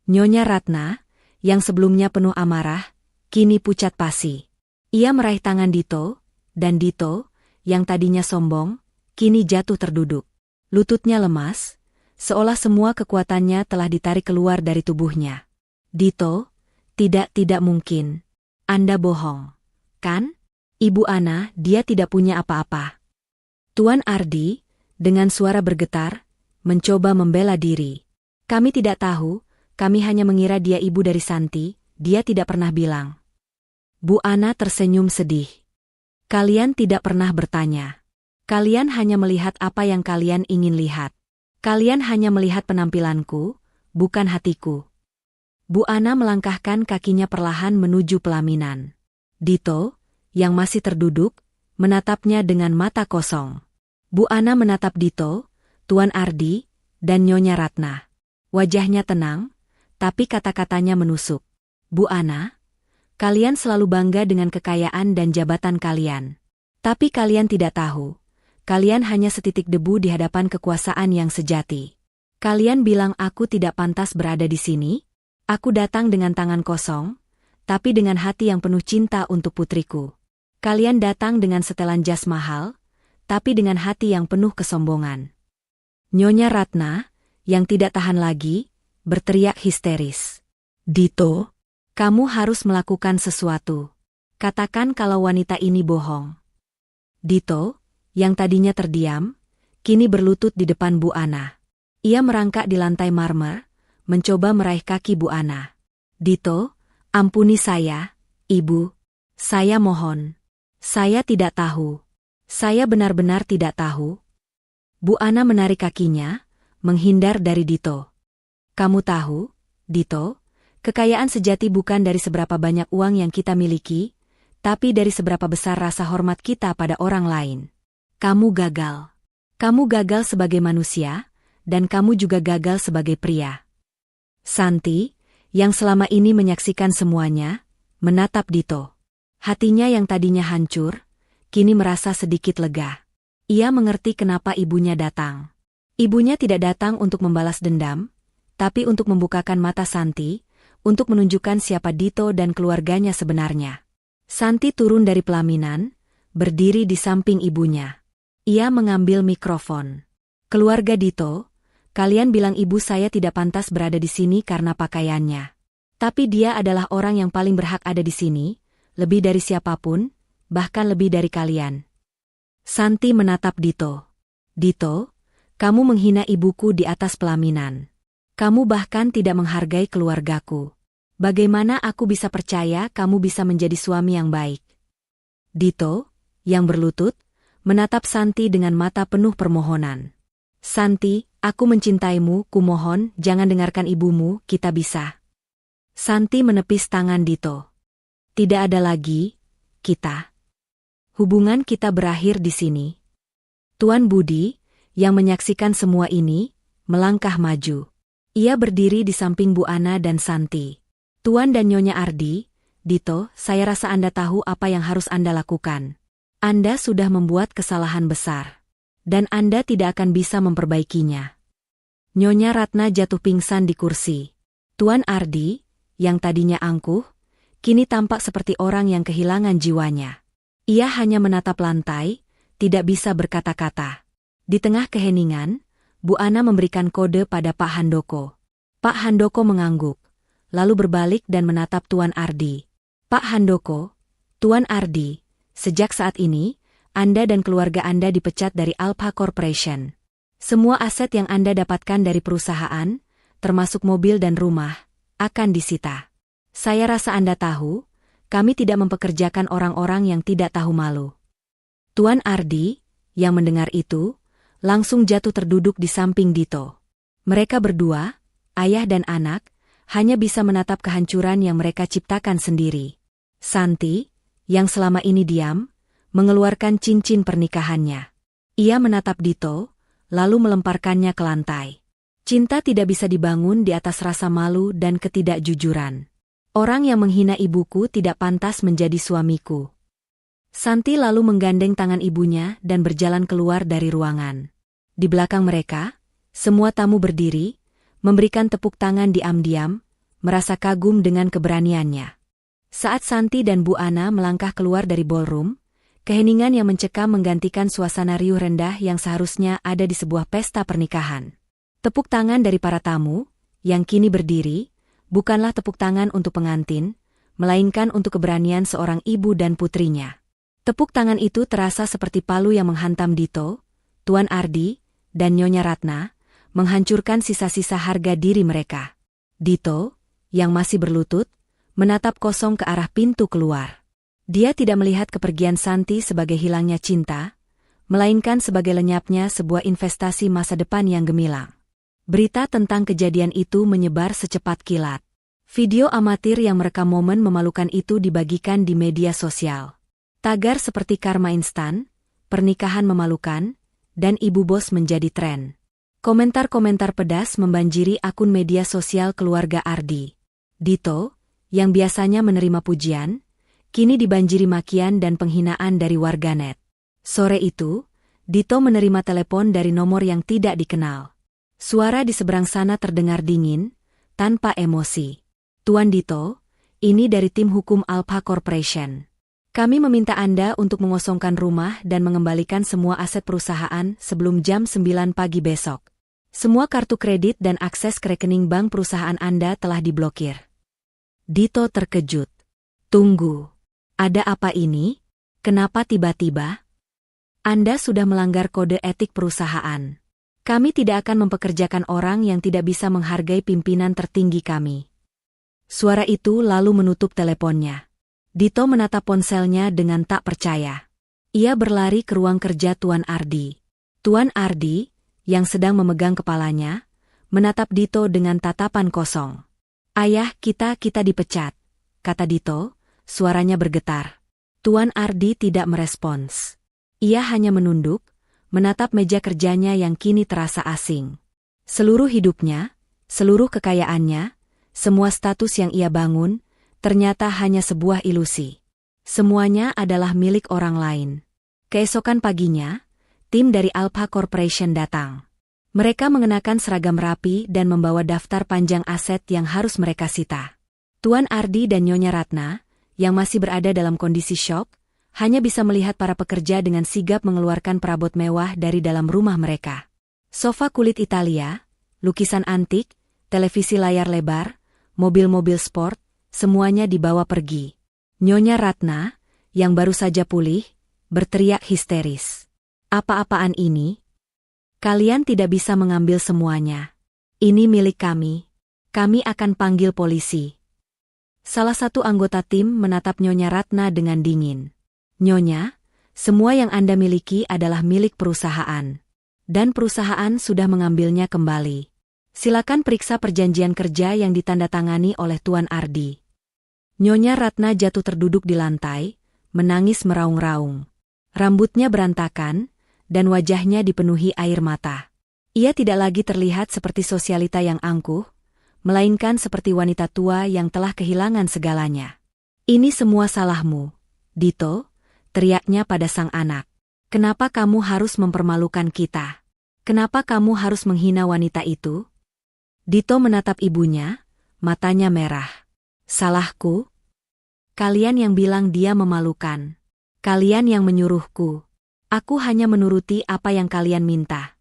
Nyonya Ratna, yang sebelumnya penuh amarah, kini pucat pasi. Ia meraih tangan Dito, dan Dito, yang tadinya sombong, kini jatuh terduduk. Lututnya lemas, seolah semua kekuatannya telah ditarik keluar dari tubuhnya. Dito, tidak mungkin. Anda bohong, kan? Ibu Ana, dia tidak punya apa-apa. Tuan Ardi, dengan suara bergetar, mencoba membela diri. Kami tidak tahu, kami hanya mengira dia ibu dari Santi, dia tidak pernah bilang. Bu Ana tersenyum sedih. Kalian tidak pernah bertanya. Kalian hanya melihat apa yang kalian ingin lihat. Kalian hanya melihat penampilanku, bukan hatiku. Bu Ana melangkahkan kakinya perlahan menuju pelaminan. Dito, yang masih terduduk, menatapnya dengan mata kosong. Bu Ana menatap Dito, Tuan Ardi, dan Nyonya Ratna. Wajahnya tenang, tapi kata-katanya menusuk. Bu Ana, kalian selalu bangga dengan kekayaan dan jabatan kalian. Tapi kalian tidak tahu, kalian hanya setitik debu di hadapan kekuasaan yang sejati. Kalian bilang aku tidak pantas berada di sini? Aku datang dengan tangan kosong, tapi dengan hati yang penuh cinta untuk putriku. Kalian datang dengan setelan jas mahal, tapi dengan hati yang penuh kesombongan. Nyonya Ratna, yang tidak tahan lagi, berteriak histeris. Dito, kamu harus melakukan sesuatu. Katakan kalau wanita ini bohong. Dito, yang tadinya terdiam, kini berlutut di depan Bu Ana. Ia merangkak di lantai marmer, mencoba meraih kaki Bu Ana. Dito, ampuni saya, Ibu. Saya mohon. Saya tidak tahu. Saya benar-benar tidak tahu. Bu Ana menarik kakinya, menghindar dari Dito. Kamu tahu, Dito, kekayaan sejati bukan dari seberapa banyak uang yang kita miliki, tapi dari seberapa besar rasa hormat kita pada orang lain. Kamu gagal. Kamu gagal sebagai manusia, dan kamu juga gagal sebagai pria. Santi, yang selama ini menyaksikan semuanya, menatap Dito. Hatinya yang tadinya hancur, kini merasa sedikit lega. Ia mengerti kenapa ibunya datang. Ibunya tidak datang untuk membalas dendam, tapi untuk membukakan mata Santi, untuk menunjukkan siapa Dito dan keluarganya sebenarnya. Santi turun dari pelaminan, berdiri di samping ibunya. Ia mengambil mikrofon. Keluarga Dito, kalian bilang ibu saya tidak pantas berada di sini karena pakaiannya. Tapi dia adalah orang yang paling berhak ada di sini, lebih dari siapapun, bahkan lebih dari kalian. Santi menatap Dito. Dito, kamu menghina ibuku di atas pelaminan. Kamu bahkan tidak menghargai keluargaku. Bagaimana aku bisa percaya kamu bisa menjadi suami yang baik? Dito, yang berlutut, menatap Santi dengan mata penuh permohonan. Santi, aku mencintaimu, kumohon, jangan dengarkan ibumu, kita bisa. Santi menepis tangan Dito. Tidak ada lagi, kita. Hubungan kita berakhir di sini. Tuan Budi, yang menyaksikan semua ini, melangkah maju. Ia berdiri di samping Bu Ana dan Santi. Tuan dan Nyonya Ardi, Dito, saya rasa Anda tahu apa yang harus Anda lakukan. Anda sudah membuat kesalahan besar. Dan Anda tidak akan bisa memperbaikinya. Nyonya Ratna jatuh pingsan di kursi. Tuan Ardi, yang tadinya angkuh, kini tampak seperti orang yang kehilangan jiwanya. Ia hanya menatap lantai, tidak bisa berkata-kata. Di tengah keheningan, Bu Ana memberikan kode pada Pak Handoko. Pak Handoko mengangguk, lalu berbalik dan menatap Tuan Ardi. Pak Handoko, Tuan Ardi, sejak saat ini, Anda dan keluarga Anda dipecat dari Alpha Corporation. Semua aset yang Anda dapatkan dari perusahaan, termasuk mobil dan rumah, akan disita. Saya rasa Anda tahu, kami tidak mempekerjakan orang-orang yang tidak tahu malu. Tuan Ardi, yang mendengar itu, langsung jatuh terduduk di samping Dito. Mereka berdua, ayah dan anak, hanya bisa menatap kehancuran yang mereka ciptakan sendiri. Santi, yang selama ini diam, mengeluarkan cincin pernikahannya. Ia menatap Dito, lalu melemparkannya ke lantai. Cinta tidak bisa dibangun di atas rasa malu dan ketidakjujuran. Orang yang menghina ibuku tidak pantas menjadi suamiku. Santi lalu menggandeng tangan ibunya dan berjalan keluar dari ruangan. Di belakang mereka, semua tamu berdiri, memberikan tepuk tangan diam-diam, merasa kagum dengan keberaniannya. Saat Santi dan Bu Ana melangkah keluar dari ballroom, keheningan yang mencekam menggantikan suasana riuh rendah yang seharusnya ada di sebuah pesta pernikahan. Tepuk tangan dari para tamu, yang kini berdiri, bukanlah tepuk tangan untuk pengantin, melainkan untuk keberanian seorang ibu dan putrinya. Tepuk tangan itu terasa seperti palu yang menghantam Dito, Tuan Ardi, dan Nyonya Ratna, menghancurkan sisa-sisa harga diri mereka. Dito, yang masih berlutut, menatap kosong ke arah pintu keluar. Dia tidak melihat kepergian Santi sebagai hilangnya cinta, melainkan sebagai lenyapnya sebuah investasi masa depan yang gemilang. Berita tentang kejadian itu menyebar secepat kilat. Video amatir yang merekam momen memalukan itu dibagikan di media sosial. Tagar seperti karma instan, pernikahan memalukan, dan ibu bos menjadi tren. Komentar-komentar pedas membanjiri akun media sosial keluarga Ardi. Dito, yang biasanya menerima pujian, kini dibanjiri makian dan penghinaan dari warganet. Sore itu, Dito menerima telepon dari nomor yang tidak dikenal. Suara di seberang sana terdengar dingin, tanpa emosi. Tuan Dito, ini dari tim hukum Alpha Corporation. Kami meminta Anda untuk mengosongkan rumah dan mengembalikan semua aset perusahaan sebelum jam 9 pagi besok. Semua kartu kredit dan akses ke rekening bank perusahaan Anda telah diblokir. Dito terkejut. Tunggu. Ada apa ini? Kenapa tiba-tiba? Anda sudah melanggar kode etik perusahaan. Kami tidak akan mempekerjakan orang yang tidak bisa menghargai pimpinan tertinggi kami. Suara itu lalu menutup teleponnya. Dito menatap ponselnya dengan tak percaya. Ia berlari ke ruang kerja Tuan Ardi. Tuan Ardi, yang sedang memegang kepalanya, menatap Dito dengan tatapan kosong. Ayah, kita dipecat, kata Dito, suaranya bergetar. Tuan Ardi tidak merespons. Ia hanya menunduk, menatap meja kerjanya yang kini terasa asing. Seluruh hidupnya, seluruh kekayaannya, semua status yang ia bangun, ternyata hanya sebuah ilusi. Semuanya adalah milik orang lain. Keesokan paginya, tim dari Alpha Corporation datang. Mereka mengenakan seragam rapi dan membawa daftar panjang aset yang harus mereka sita. Tuan Ardi dan Nyonya Ratna, yang masih berada dalam kondisi syok, hanya bisa melihat para pekerja dengan sigap mengeluarkan perabot mewah dari dalam rumah mereka. Sofa kulit Italia, lukisan antik, televisi layar lebar, mobil-mobil sport, semuanya dibawa pergi. Nyonya Ratna, yang baru saja pulih, berteriak histeris. Apa-apaan ini? Kalian tidak bisa mengambil semuanya. Ini milik kami. Kami akan panggil polisi. Salah satu anggota tim menatap Nyonya Ratna dengan dingin. Nyonya, semua yang Anda miliki adalah milik perusahaan. Dan perusahaan sudah mengambilnya kembali. Silakan periksa perjanjian kerja yang ditandatangani oleh Tuan Ardi. Nyonya Ratna jatuh terduduk di lantai, menangis meraung-raung. Rambutnya berantakan, dan wajahnya dipenuhi air mata. Ia tidak lagi terlihat seperti sosialita yang angkuh, melainkan seperti wanita tua yang telah kehilangan segalanya. Ini semua salahmu, Dito, teriaknya pada sang anak. Kenapa kamu harus mempermalukan kita? Kenapa kamu harus menghina wanita itu? Dito menatap ibunya, matanya merah. Salahku? Kalian yang bilang dia memalukan. Kalian yang menyuruhku. Aku hanya menuruti apa yang kalian minta.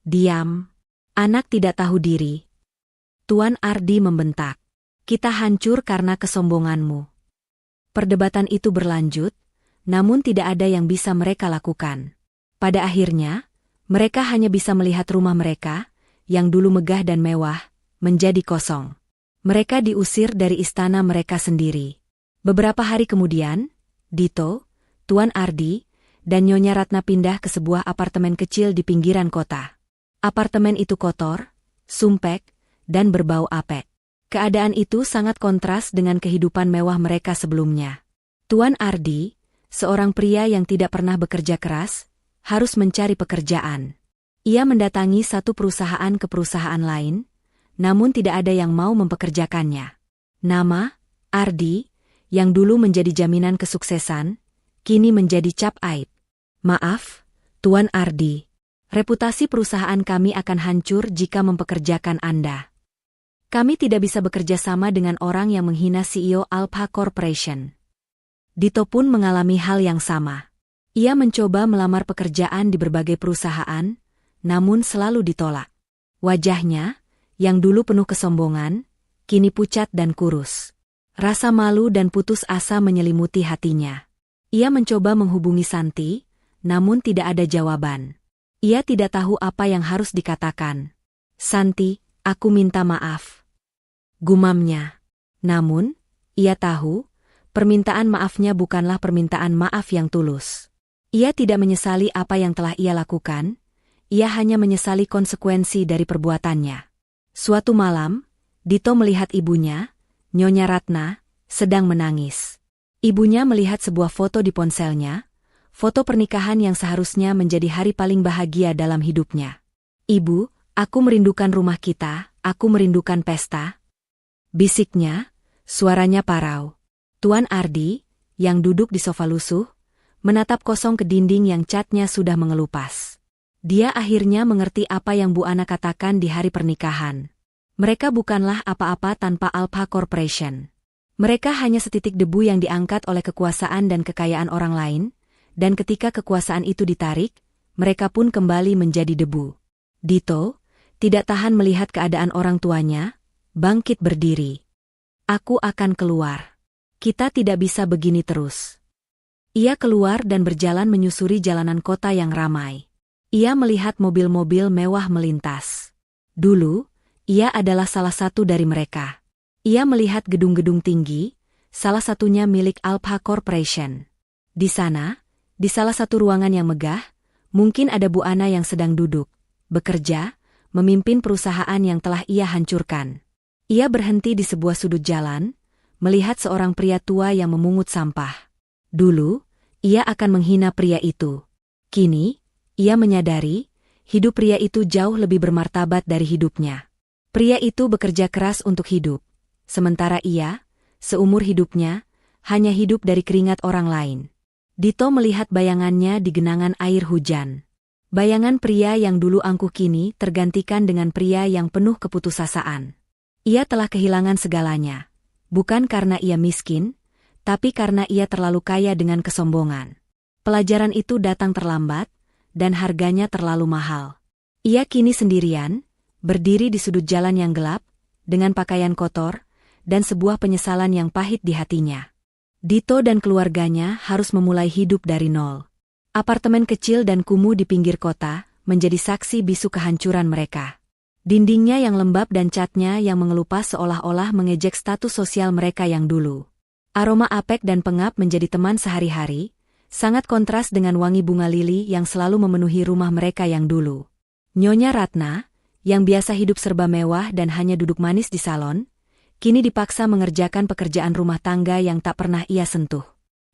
Diam. Anak tidak tahu diri. Tuan Ardi membentak. Kita hancur karena kesombonganmu. Perdebatan itu berlanjut, namun tidak ada yang bisa mereka lakukan. Pada akhirnya, mereka hanya bisa melihat rumah mereka, yang dulu megah dan mewah, menjadi kosong. Mereka diusir dari istana mereka sendiri. Beberapa hari kemudian, Dito, Tuan Ardi, dan Nyonya Ratna pindah ke sebuah apartemen kecil di pinggiran kota. Apartemen itu kotor, sumpek, dan berbau apek. Keadaan itu sangat kontras dengan kehidupan mewah mereka sebelumnya. Tuan Ardi, seorang pria yang tidak pernah bekerja keras, harus mencari pekerjaan. Ia mendatangi satu perusahaan ke perusahaan lain, namun tidak ada yang mau mempekerjakannya. Nama, Ardi, yang dulu menjadi jaminan kesuksesan, kini menjadi cap aib. Maaf, Tuan Ardi. Reputasi perusahaan kami akan hancur jika mempekerjakan Anda. Kami tidak bisa bekerja sama dengan orang yang menghina CEO Alpha Corporation. Dito pun mengalami hal yang sama. Ia mencoba melamar pekerjaan di berbagai perusahaan, namun selalu ditolak. Wajahnya, yang dulu penuh kesombongan, kini pucat dan kurus. Rasa malu dan putus asa menyelimuti hatinya. Ia mencoba menghubungi Santi, namun tidak ada jawaban. Ia tidak tahu apa yang harus dikatakan. Santi, aku minta maaf. Gumamnya. Namun, ia tahu, permintaan maafnya bukanlah permintaan maaf yang tulus. Ia tidak menyesali apa yang telah ia lakukan, ia hanya menyesali konsekuensi dari perbuatannya. Suatu malam, Dito melihat ibunya, Nyonya Ratna, sedang menangis. Ibunya melihat sebuah foto di ponselnya, foto pernikahan yang seharusnya menjadi hari paling bahagia dalam hidupnya. Ibu, aku merindukan rumah kita, aku merindukan pesta. Bisiknya, suaranya parau. Tuan Ardi, yang duduk di sofa lusuh, menatap kosong ke dinding yang catnya sudah mengelupas. Dia akhirnya mengerti apa yang Bu Ana katakan di hari pernikahan. Mereka bukanlah apa-apa tanpa Alpha Corporation. Mereka hanya setitik debu yang diangkat oleh kekuasaan dan kekayaan orang lain, dan ketika kekuasaan itu ditarik, mereka pun kembali menjadi debu. Dito tidak tahan melihat keadaan orang tuanya, bangkit berdiri. Aku akan keluar. Kita tidak bisa begini terus. Ia keluar dan berjalan menyusuri jalanan kota yang ramai. Ia melihat mobil-mobil mewah melintas. Dulu, ia adalah salah satu dari mereka. Ia melihat gedung-gedung tinggi, salah satunya milik Alpha Corporation. Di sana, di salah satu ruangan yang megah, mungkin ada Bu Ana yang sedang duduk, bekerja, memimpin perusahaan yang telah ia hancurkan. Ia berhenti di sebuah sudut jalan, melihat seorang pria tua yang memungut sampah. Dulu, ia akan menghina pria itu. Kini, ia menyadari, hidup pria itu jauh lebih bermartabat dari hidupnya. Pria itu bekerja keras untuk hidup. Sementara ia, seumur hidupnya, hanya hidup dari keringat orang lain. Dito melihat bayangannya di genangan air hujan. Bayangan pria yang dulu angkuh kini tergantikan dengan pria yang penuh keputusasaan. Ia telah kehilangan segalanya. Bukan karena ia miskin, tapi karena ia terlalu kaya dengan kesombongan. Pelajaran itu datang terlambat, dan harganya terlalu mahal. Ia kini sendirian, berdiri di sudut jalan yang gelap, dengan pakaian kotor, dan sebuah penyesalan yang pahit di hatinya. Dito dan keluarganya harus memulai hidup dari nol. Apartemen kecil dan kumuh di pinggir kota menjadi saksi bisu kehancuran mereka. Dindingnya yang lembab dan catnya yang mengelupas seolah-olah mengejek status sosial mereka yang dulu. Aroma apek dan pengap menjadi teman sehari-hari, sangat kontras dengan wangi bunga lili yang selalu memenuhi rumah mereka yang dulu. Nyonya Ratna, yang biasa hidup serba mewah dan hanya duduk manis di salon, kini dipaksa mengerjakan pekerjaan rumah tangga yang tak pernah ia sentuh.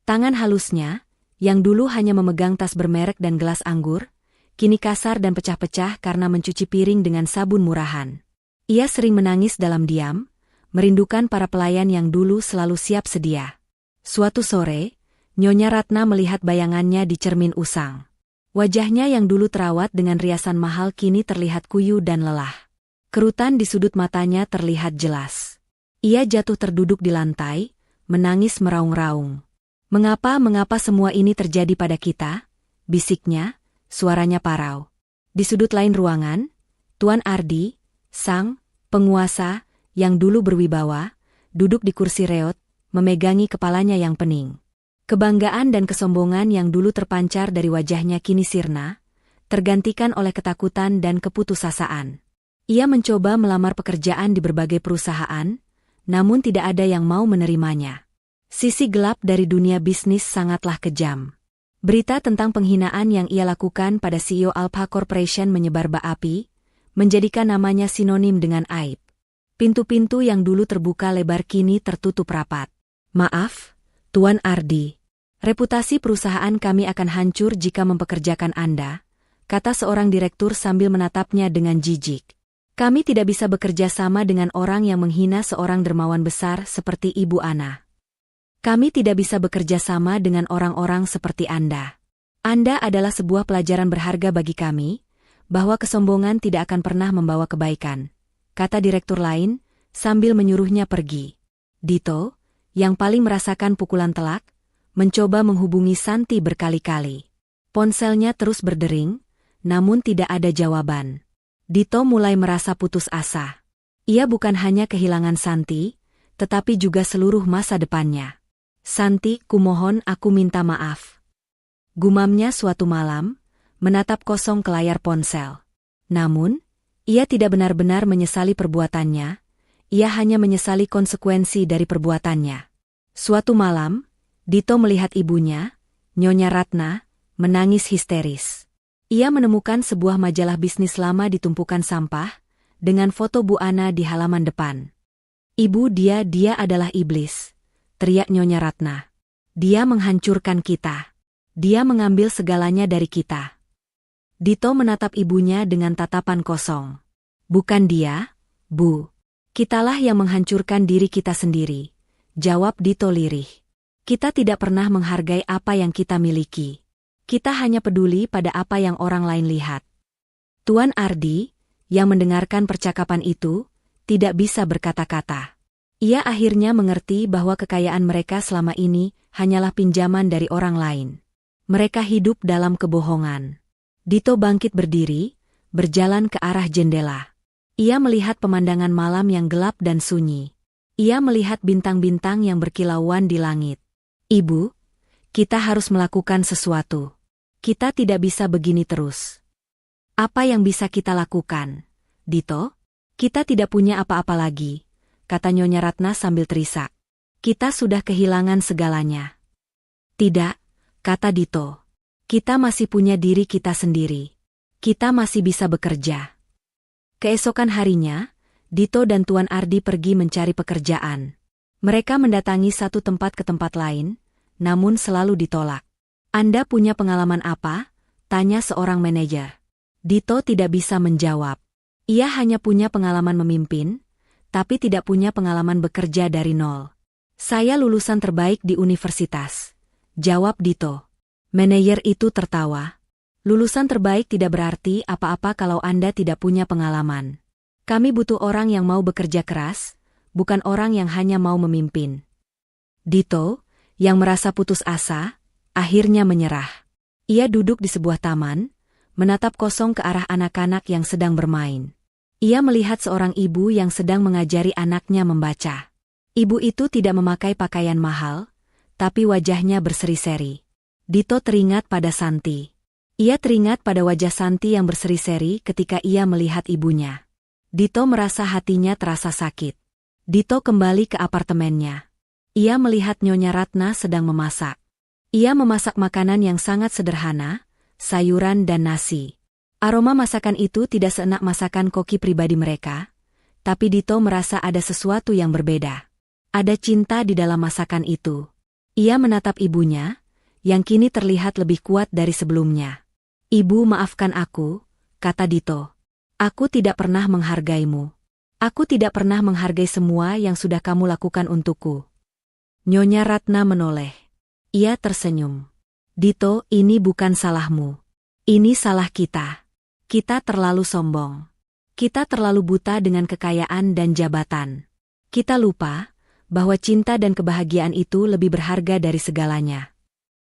Tangan halusnya, yang dulu hanya memegang tas bermerek dan gelas anggur, kini kasar dan pecah-pecah karena mencuci piring dengan sabun murahan. Ia sering menangis dalam diam, merindukan para pelayan yang dulu selalu siap sedia. Suatu sore, Nyonya Ratna melihat bayangannya di cermin usang. Wajahnya yang dulu terawat dengan riasan mahal kini terlihat kuyu dan lelah. Kerutan di sudut matanya terlihat jelas. Ia jatuh terduduk di lantai, menangis meraung-raung. Mengapa semua ini terjadi pada kita? Bisiknya, suaranya parau. Di sudut lain ruangan, Tuan Ardi, sang penguasa, yang dulu berwibawa, duduk di kursi reot, memegangi kepalanya yang pening. Kebanggaan dan kesombongan yang dulu terpancar dari wajahnya kini sirna, tergantikan oleh ketakutan dan keputusasaan. Ia mencoba melamar pekerjaan di berbagai perusahaan, namun tidak ada yang mau menerimanya. Sisi gelap dari dunia bisnis sangatlah kejam. Berita tentang penghinaan yang ia lakukan pada CEO Alpha Corporation menyebar berapi, menjadikan namanya sinonim dengan aib. Pintu-pintu yang dulu terbuka lebar kini tertutup rapat. Maaf, Tuan Ardi. Reputasi perusahaan kami akan hancur jika mempekerjakan Anda, kata seorang direktur sambil menatapnya dengan jijik. Kami tidak bisa bekerja sama dengan orang yang menghina seorang dermawan besar seperti Ibu Ana. Kami tidak bisa bekerja sama dengan orang-orang seperti Anda. Anda adalah sebuah pelajaran berharga bagi kami, bahwa kesombongan tidak akan pernah membawa kebaikan, kata direktur lain, sambil menyuruhnya pergi. Dito, yang paling merasakan pukulan telak, mencoba menghubungi Santi berkali-kali. Ponselnya terus berdering, namun tidak ada jawaban. Dito mulai merasa putus asa. Ia bukan hanya kehilangan Santi, tetapi juga seluruh masa depannya. Santi, kumohon aku minta maaf. Gumamnya suatu malam, menatap kosong ke layar ponsel. Namun, ia tidak benar-benar menyesali perbuatannya, ia hanya menyesali konsekuensi dari perbuatannya. Suatu malam, Dito melihat ibunya, Nyonya Ratna, menangis histeris. Ia menemukan sebuah majalah bisnis lama di tumpukan sampah, dengan foto Bu Ana di halaman depan. Ibu dia adalah iblis, teriak Nyonya Ratna. Dia menghancurkan kita. Dia mengambil segalanya dari kita. Dito menatap ibunya dengan tatapan kosong. Bukan dia, Bu. Kitalah yang menghancurkan diri kita sendiri, jawab Dito lirih. Kita tidak pernah menghargai apa yang kita miliki. Kita hanya peduli pada apa yang orang lain lihat. Tuan Ardi, yang mendengarkan percakapan itu, tidak bisa berkata-kata. Ia akhirnya mengerti bahwa kekayaan mereka selama ini hanyalah pinjaman dari orang lain. Mereka hidup dalam kebohongan. Dito bangkit berdiri, berjalan ke arah jendela. Ia melihat pemandangan malam yang gelap dan sunyi. Ia melihat bintang-bintang yang berkilauan di langit. Ibu, kita harus melakukan sesuatu. Kita tidak bisa begini terus. Apa yang bisa kita lakukan? Dito? Kita tidak punya apa-apa lagi, kata Nyonya Ratna sambil terisak. Kita sudah kehilangan segalanya. Tidak, kata Dito. Kita masih punya diri kita sendiri. Kita masih bisa bekerja. Keesokan harinya, Dito dan Tuan Ardi pergi mencari pekerjaan. Mereka mendatangi satu tempat ke tempat lain, namun selalu ditolak. Anda punya pengalaman apa? Tanya seorang manajer. Dito tidak bisa menjawab. Ia hanya punya pengalaman memimpin, tapi tidak punya pengalaman bekerja dari nol. Saya lulusan terbaik di universitas, jawab Dito. Manajer itu tertawa. Lulusan terbaik tidak berarti apa-apa kalau Anda tidak punya pengalaman. Kami butuh orang yang mau bekerja keras, bukan orang yang hanya mau memimpin. Dito, yang merasa putus asa, akhirnya menyerah. Ia duduk di sebuah taman, menatap kosong ke arah anak-anak yang sedang bermain. Ia melihat seorang ibu yang sedang mengajari anaknya membaca. Ibu itu tidak memakai pakaian mahal, tapi wajahnya berseri-seri. Dito teringat pada Santi. Ia teringat pada wajah Santi yang berseri-seri ketika ia melihat ibunya. Dito merasa hatinya terasa sakit. Dito kembali ke apartemennya. Ia melihat Nyonya Ratna sedang memasak. Ia memasak makanan yang sangat sederhana, sayuran dan nasi. Aroma masakan itu tidak seenak masakan koki pribadi mereka, tapi Dito merasa ada sesuatu yang berbeda. Ada cinta di dalam masakan itu. Ia menatap ibunya, yang kini terlihat lebih kuat dari sebelumnya. Ibu, maafkan aku, kata Dito. Aku tidak pernah menghargaimu. Aku tidak pernah menghargai semua yang sudah kamu lakukan untukku. Nyonya Ratna menoleh. Ia tersenyum. Dito, ini bukan salahmu. Ini salah kita. Kita terlalu sombong. Kita terlalu buta dengan kekayaan dan jabatan. Kita lupa bahwa cinta dan kebahagiaan itu lebih berharga dari segalanya.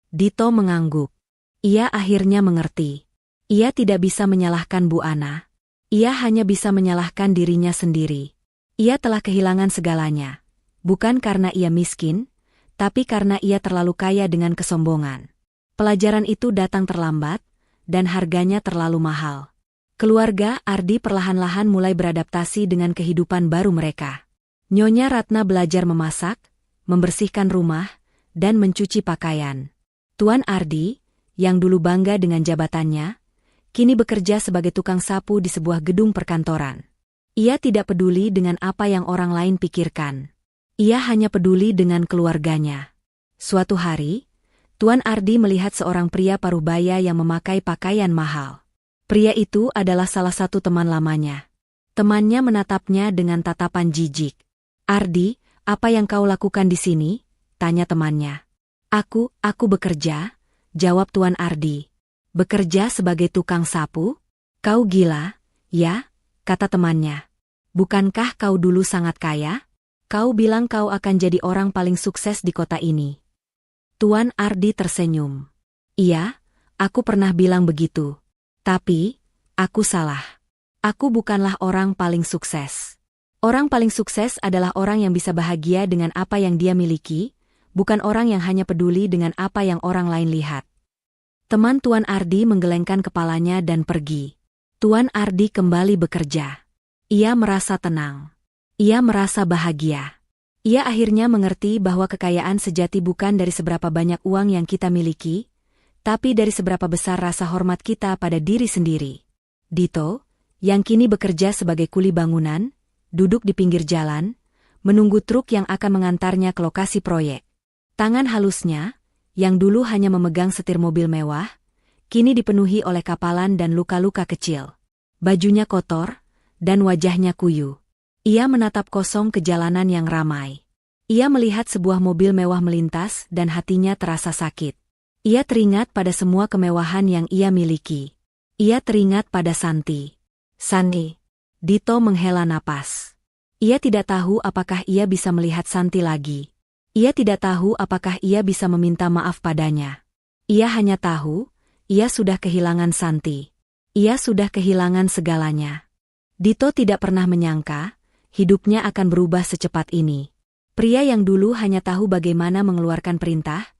Dito mengangguk. Ia akhirnya mengerti. Ia tidak bisa menyalahkan Bu Ana. Ia hanya bisa menyalahkan dirinya sendiri. Ia telah kehilangan segalanya. Bukan karena ia miskin, tapi karena ia terlalu kaya dengan kesombongan. Pelajaran itu datang terlambat, dan harganya terlalu mahal. Keluarga Ardi perlahan-lahan mulai beradaptasi dengan kehidupan baru mereka. Nyonya Ratna belajar memasak, membersihkan rumah, dan mencuci pakaian. Tuan Ardi, yang dulu bangga dengan jabatannya, kini bekerja sebagai tukang sapu di sebuah gedung perkantoran. Ia tidak peduli dengan apa yang orang lain pikirkan. Ia hanya peduli dengan keluarganya. Suatu hari, Tuan Ardi melihat seorang pria parubaya yang memakai pakaian mahal. Pria itu adalah salah satu teman lamanya. Temannya menatapnya dengan tatapan jijik. Ardi, apa yang kau lakukan di sini? Tanya temannya. Aku bekerja, jawab Tuan Ardi. Bekerja sebagai tukang sapu? Kau gila, ya? Kata temannya. Bukankah kau dulu sangat kaya? Kau bilang kau akan jadi orang paling sukses di kota ini. Tuan Ardi tersenyum. Iya, aku pernah bilang begitu. Tapi, aku salah. Aku bukanlah orang paling sukses. Orang paling sukses adalah orang yang bisa bahagia dengan apa yang dia miliki, bukan orang yang hanya peduli dengan apa yang orang lain lihat. Teman Tuan Ardi menggelengkan kepalanya dan pergi. Tuan Ardi kembali bekerja. Ia merasa tenang. Ia merasa bahagia. Ia akhirnya mengerti bahwa kekayaan sejati bukan dari seberapa banyak uang yang kita miliki, tapi dari seberapa besar rasa hormat kita pada diri sendiri. Dito, yang kini bekerja sebagai kuli bangunan, duduk di pinggir jalan, menunggu truk yang akan mengantarnya ke lokasi proyek. Tangan halusnya, yang dulu hanya memegang setir mobil mewah, kini dipenuhi oleh kapalan dan luka-luka kecil. Bajunya kotor, dan wajahnya kuyu. Ia menatap kosong ke jalanan yang ramai. Ia melihat sebuah mobil mewah melintas dan hatinya terasa sakit. Ia teringat pada semua kemewahan yang ia miliki. Ia teringat pada Santi. Santi. Dito menghela napas. Ia tidak tahu apakah ia bisa melihat Santi lagi. Ia tidak tahu apakah ia bisa meminta maaf padanya. Ia hanya tahu, ia sudah kehilangan Santi. Ia sudah kehilangan segalanya. Dito tidak pernah menyangka, hidupnya akan berubah secepat ini. Pria yang dulu hanya tahu bagaimana mengeluarkan perintah,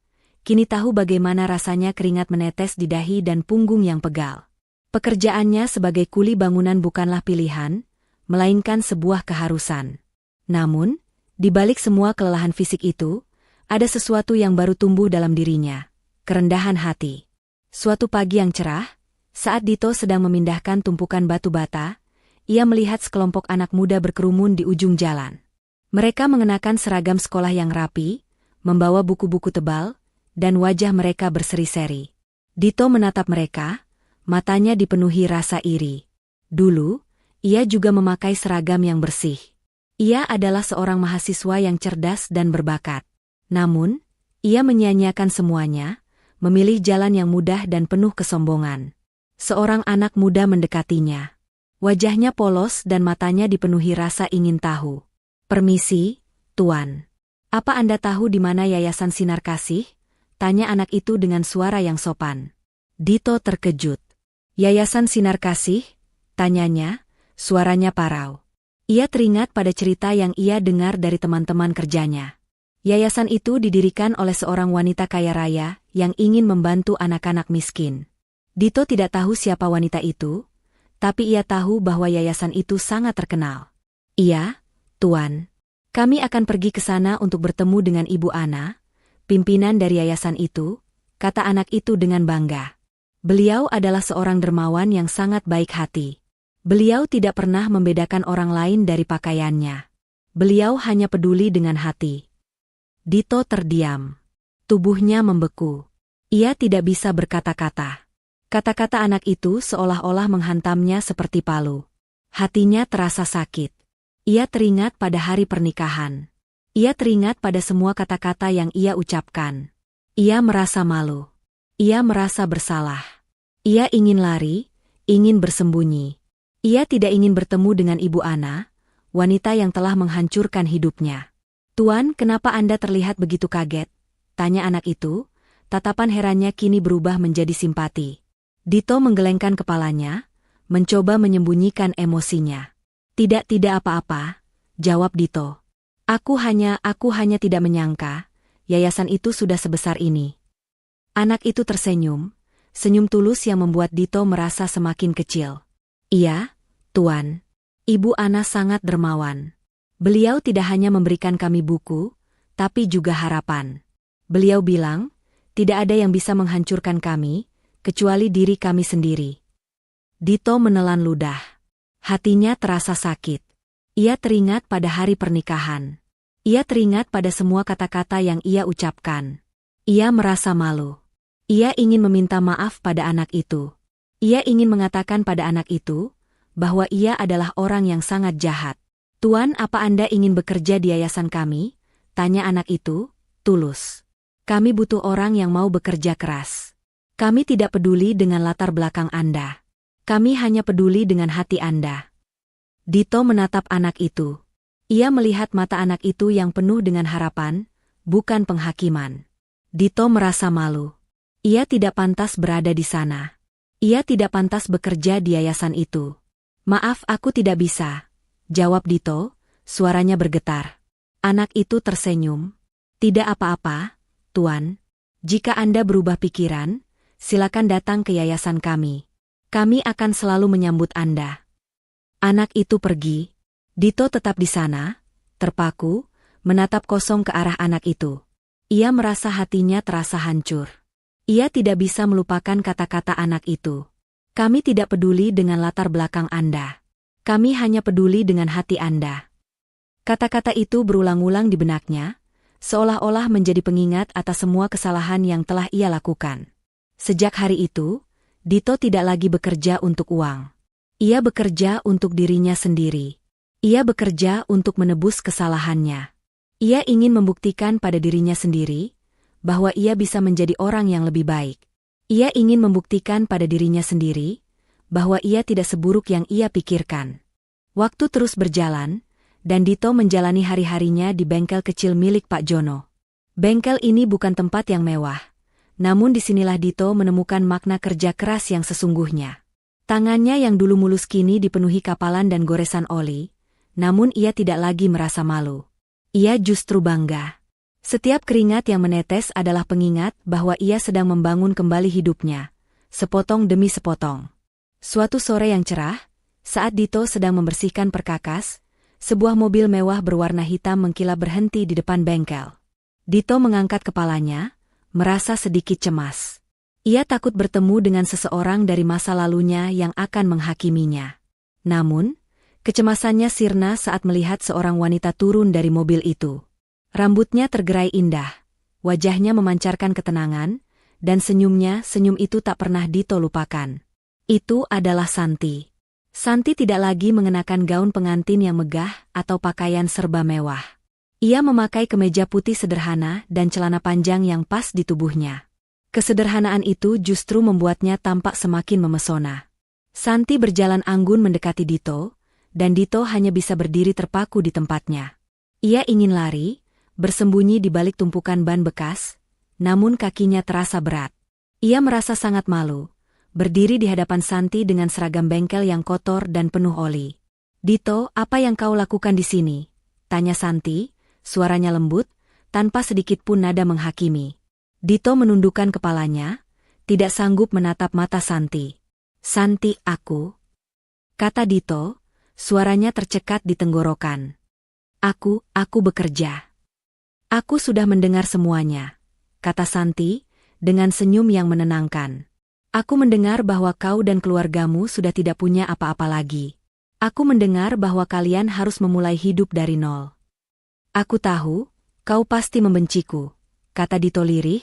kini tahu bagaimana rasanya keringat menetes di dahi dan punggung yang pegal. Pekerjaannya sebagai kuli bangunan bukanlah pilihan, melainkan sebuah keharusan. Namun, di balik semua kelelahan fisik itu, ada sesuatu yang baru tumbuh dalam dirinya, kerendahan hati. Suatu pagi yang cerah, saat Dito sedang memindahkan tumpukan batu bata, ia melihat sekelompok anak muda berkerumun di ujung jalan. Mereka mengenakan seragam sekolah yang rapi, membawa buku-buku tebal, dan wajah mereka berseri-seri. Dito menatap mereka, matanya dipenuhi rasa iri. Dulu, ia juga memakai seragam yang bersih. Ia adalah seorang mahasiswa yang cerdas dan berbakat. Namun, ia menyia-nyiakan semuanya, memilih jalan yang mudah dan penuh kesombongan. Seorang anak muda mendekatinya. Wajahnya polos dan matanya dipenuhi rasa ingin tahu. "Permisi, Tuan. Apa Anda tahu di mana Yayasan Sinar Kasih?" tanya anak itu dengan suara yang sopan. Dito terkejut. "Yayasan Sinar Kasih?" tanyanya, suaranya parau. Ia teringat pada cerita yang ia dengar dari teman-teman kerjanya. Yayasan itu didirikan oleh seorang wanita kaya raya yang ingin membantu anak-anak miskin. Dito tidak tahu siapa wanita itu, tapi ia tahu bahwa yayasan itu sangat terkenal. "Iya, Tuan. Kami akan pergi ke sana untuk bertemu dengan Ibu Ana, pimpinan dari yayasan itu," kata anak itu dengan bangga. Beliau adalah seorang dermawan yang sangat baik hati. Beliau tidak pernah membedakan orang lain dari pakaiannya. Beliau hanya peduli dengan hati. Dito terdiam. Tubuhnya membeku. Ia tidak bisa berkata-kata. Kata-kata anak itu seolah-olah menghantamnya seperti palu. Hatinya terasa sakit. Ia teringat pada hari pernikahan. Ia teringat pada semua kata-kata yang ia ucapkan. Ia merasa malu. Ia merasa bersalah. Ia ingin lari, ingin bersembunyi. Ia tidak ingin bertemu dengan Ibu Ana, wanita yang telah menghancurkan hidupnya. "Tuan, kenapa Anda terlihat begitu kaget?" tanya anak itu, tatapan herannya kini berubah menjadi simpati. Dito menggelengkan kepalanya, mencoba menyembunyikan emosinya. Tidak apa-apa," jawab Dito. Aku hanya tidak menyangka, yayasan itu sudah sebesar ini." Anak itu tersenyum, senyum tulus yang membuat Dito merasa semakin kecil. "Iya, Tuan. Ibu Ana sangat dermawan. Beliau tidak hanya memberikan kami buku, tapi juga harapan. Beliau bilang, tidak ada yang bisa menghancurkan kami, kecuali diri kami sendiri." Dito menelan ludah. Hatinya terasa sakit. Ia teringat pada hari pernikahan. Ia teringat pada semua kata-kata yang ia ucapkan. Ia merasa malu. Ia ingin meminta maaf pada anak itu. Ia ingin mengatakan pada anak itu bahwa ia adalah orang yang sangat jahat. "Tuan, apa Anda ingin bekerja di yayasan kami?" tanya anak itu, tulus. "Kami butuh orang yang mau bekerja keras. Kami tidak peduli dengan latar belakang Anda. Kami hanya peduli dengan hati Anda." Dito menatap anak itu. Ia melihat mata anak itu yang penuh dengan harapan, bukan penghakiman. Dito merasa malu. Ia tidak pantas berada di sana. Ia tidak pantas bekerja di yayasan itu. "Maaf, aku tidak bisa," jawab Dito, suaranya bergetar. Anak itu tersenyum. "Tidak apa-apa, Tuan. Jika Anda berubah pikiran, silakan datang ke yayasan kami. Kami akan selalu menyambut Anda." Anak itu pergi. Dito tetap di sana, terpaku, menatap kosong ke arah anak itu. Ia merasa hatinya terasa hancur. Ia tidak bisa melupakan kata-kata anak itu. "Kami tidak peduli dengan latar belakang Anda. Kami hanya peduli dengan hati Anda." Kata-kata itu berulang-ulang di benaknya, seolah-olah menjadi pengingat atas semua kesalahan yang telah ia lakukan. Sejak hari itu, Dito tidak lagi bekerja untuk uang. Ia bekerja untuk dirinya sendiri. Ia bekerja untuk menebus kesalahannya. Ia ingin membuktikan pada dirinya sendiri bahwa ia bisa menjadi orang yang lebih baik. Ia ingin membuktikan pada dirinya sendiri bahwa ia tidak seburuk yang ia pikirkan. Waktu terus berjalan, dan Dito menjalani hari-harinya di bengkel kecil milik Pak Jono. Bengkel ini bukan tempat yang mewah, namun disinilah Dito menemukan makna kerja keras yang sesungguhnya. Tangannya yang dulu mulus kini dipenuhi kapalan dan goresan oli, namun ia tidak lagi merasa malu. Ia justru bangga. Setiap keringat yang menetes adalah pengingat bahwa ia sedang membangun kembali hidupnya, sepotong demi sepotong. Suatu sore yang cerah, saat Dito sedang membersihkan perkakas, sebuah mobil mewah berwarna hitam mengkilap berhenti di depan bengkel. Dito mengangkat kepalanya, merasa sedikit cemas. Ia takut bertemu dengan seseorang dari masa lalunya yang akan menghakiminya. Namun, kecemasannya sirna saat melihat seorang wanita turun dari mobil itu. Rambutnya tergerai indah, wajahnya memancarkan ketenangan, dan senyum itu tak pernah Dito lupakan. Itu adalah Santi. Santi tidak lagi mengenakan gaun pengantin yang megah atau pakaian serba mewah. Ia memakai kemeja putih sederhana dan celana panjang yang pas di tubuhnya. Kesederhanaan itu justru membuatnya tampak semakin memesona. Santi berjalan anggun mendekati Dito, dan Dito hanya bisa berdiri terpaku di tempatnya. Ia ingin lari, bersembunyi di balik tumpukan ban bekas, namun kakinya terasa berat. Ia merasa sangat malu, berdiri di hadapan Santi dengan seragam bengkel yang kotor dan penuh oli. "Dito, apa yang kau lakukan di sini?" tanya Santi, suaranya lembut, tanpa sedikit pun nada menghakimi. Dito menundukkan kepalanya, tidak sanggup menatap mata Santi. "Santi, aku," kata Dito, suaranya tercekat di tenggorokan. Aku bekerja." "Aku sudah mendengar semuanya," kata Santi, dengan senyum yang menenangkan. "Aku mendengar bahwa kau dan keluargamu sudah tidak punya apa-apa lagi. Aku mendengar bahwa kalian harus memulai hidup dari nol. Aku tahu, kau pasti membenciku," kata Dito lirih,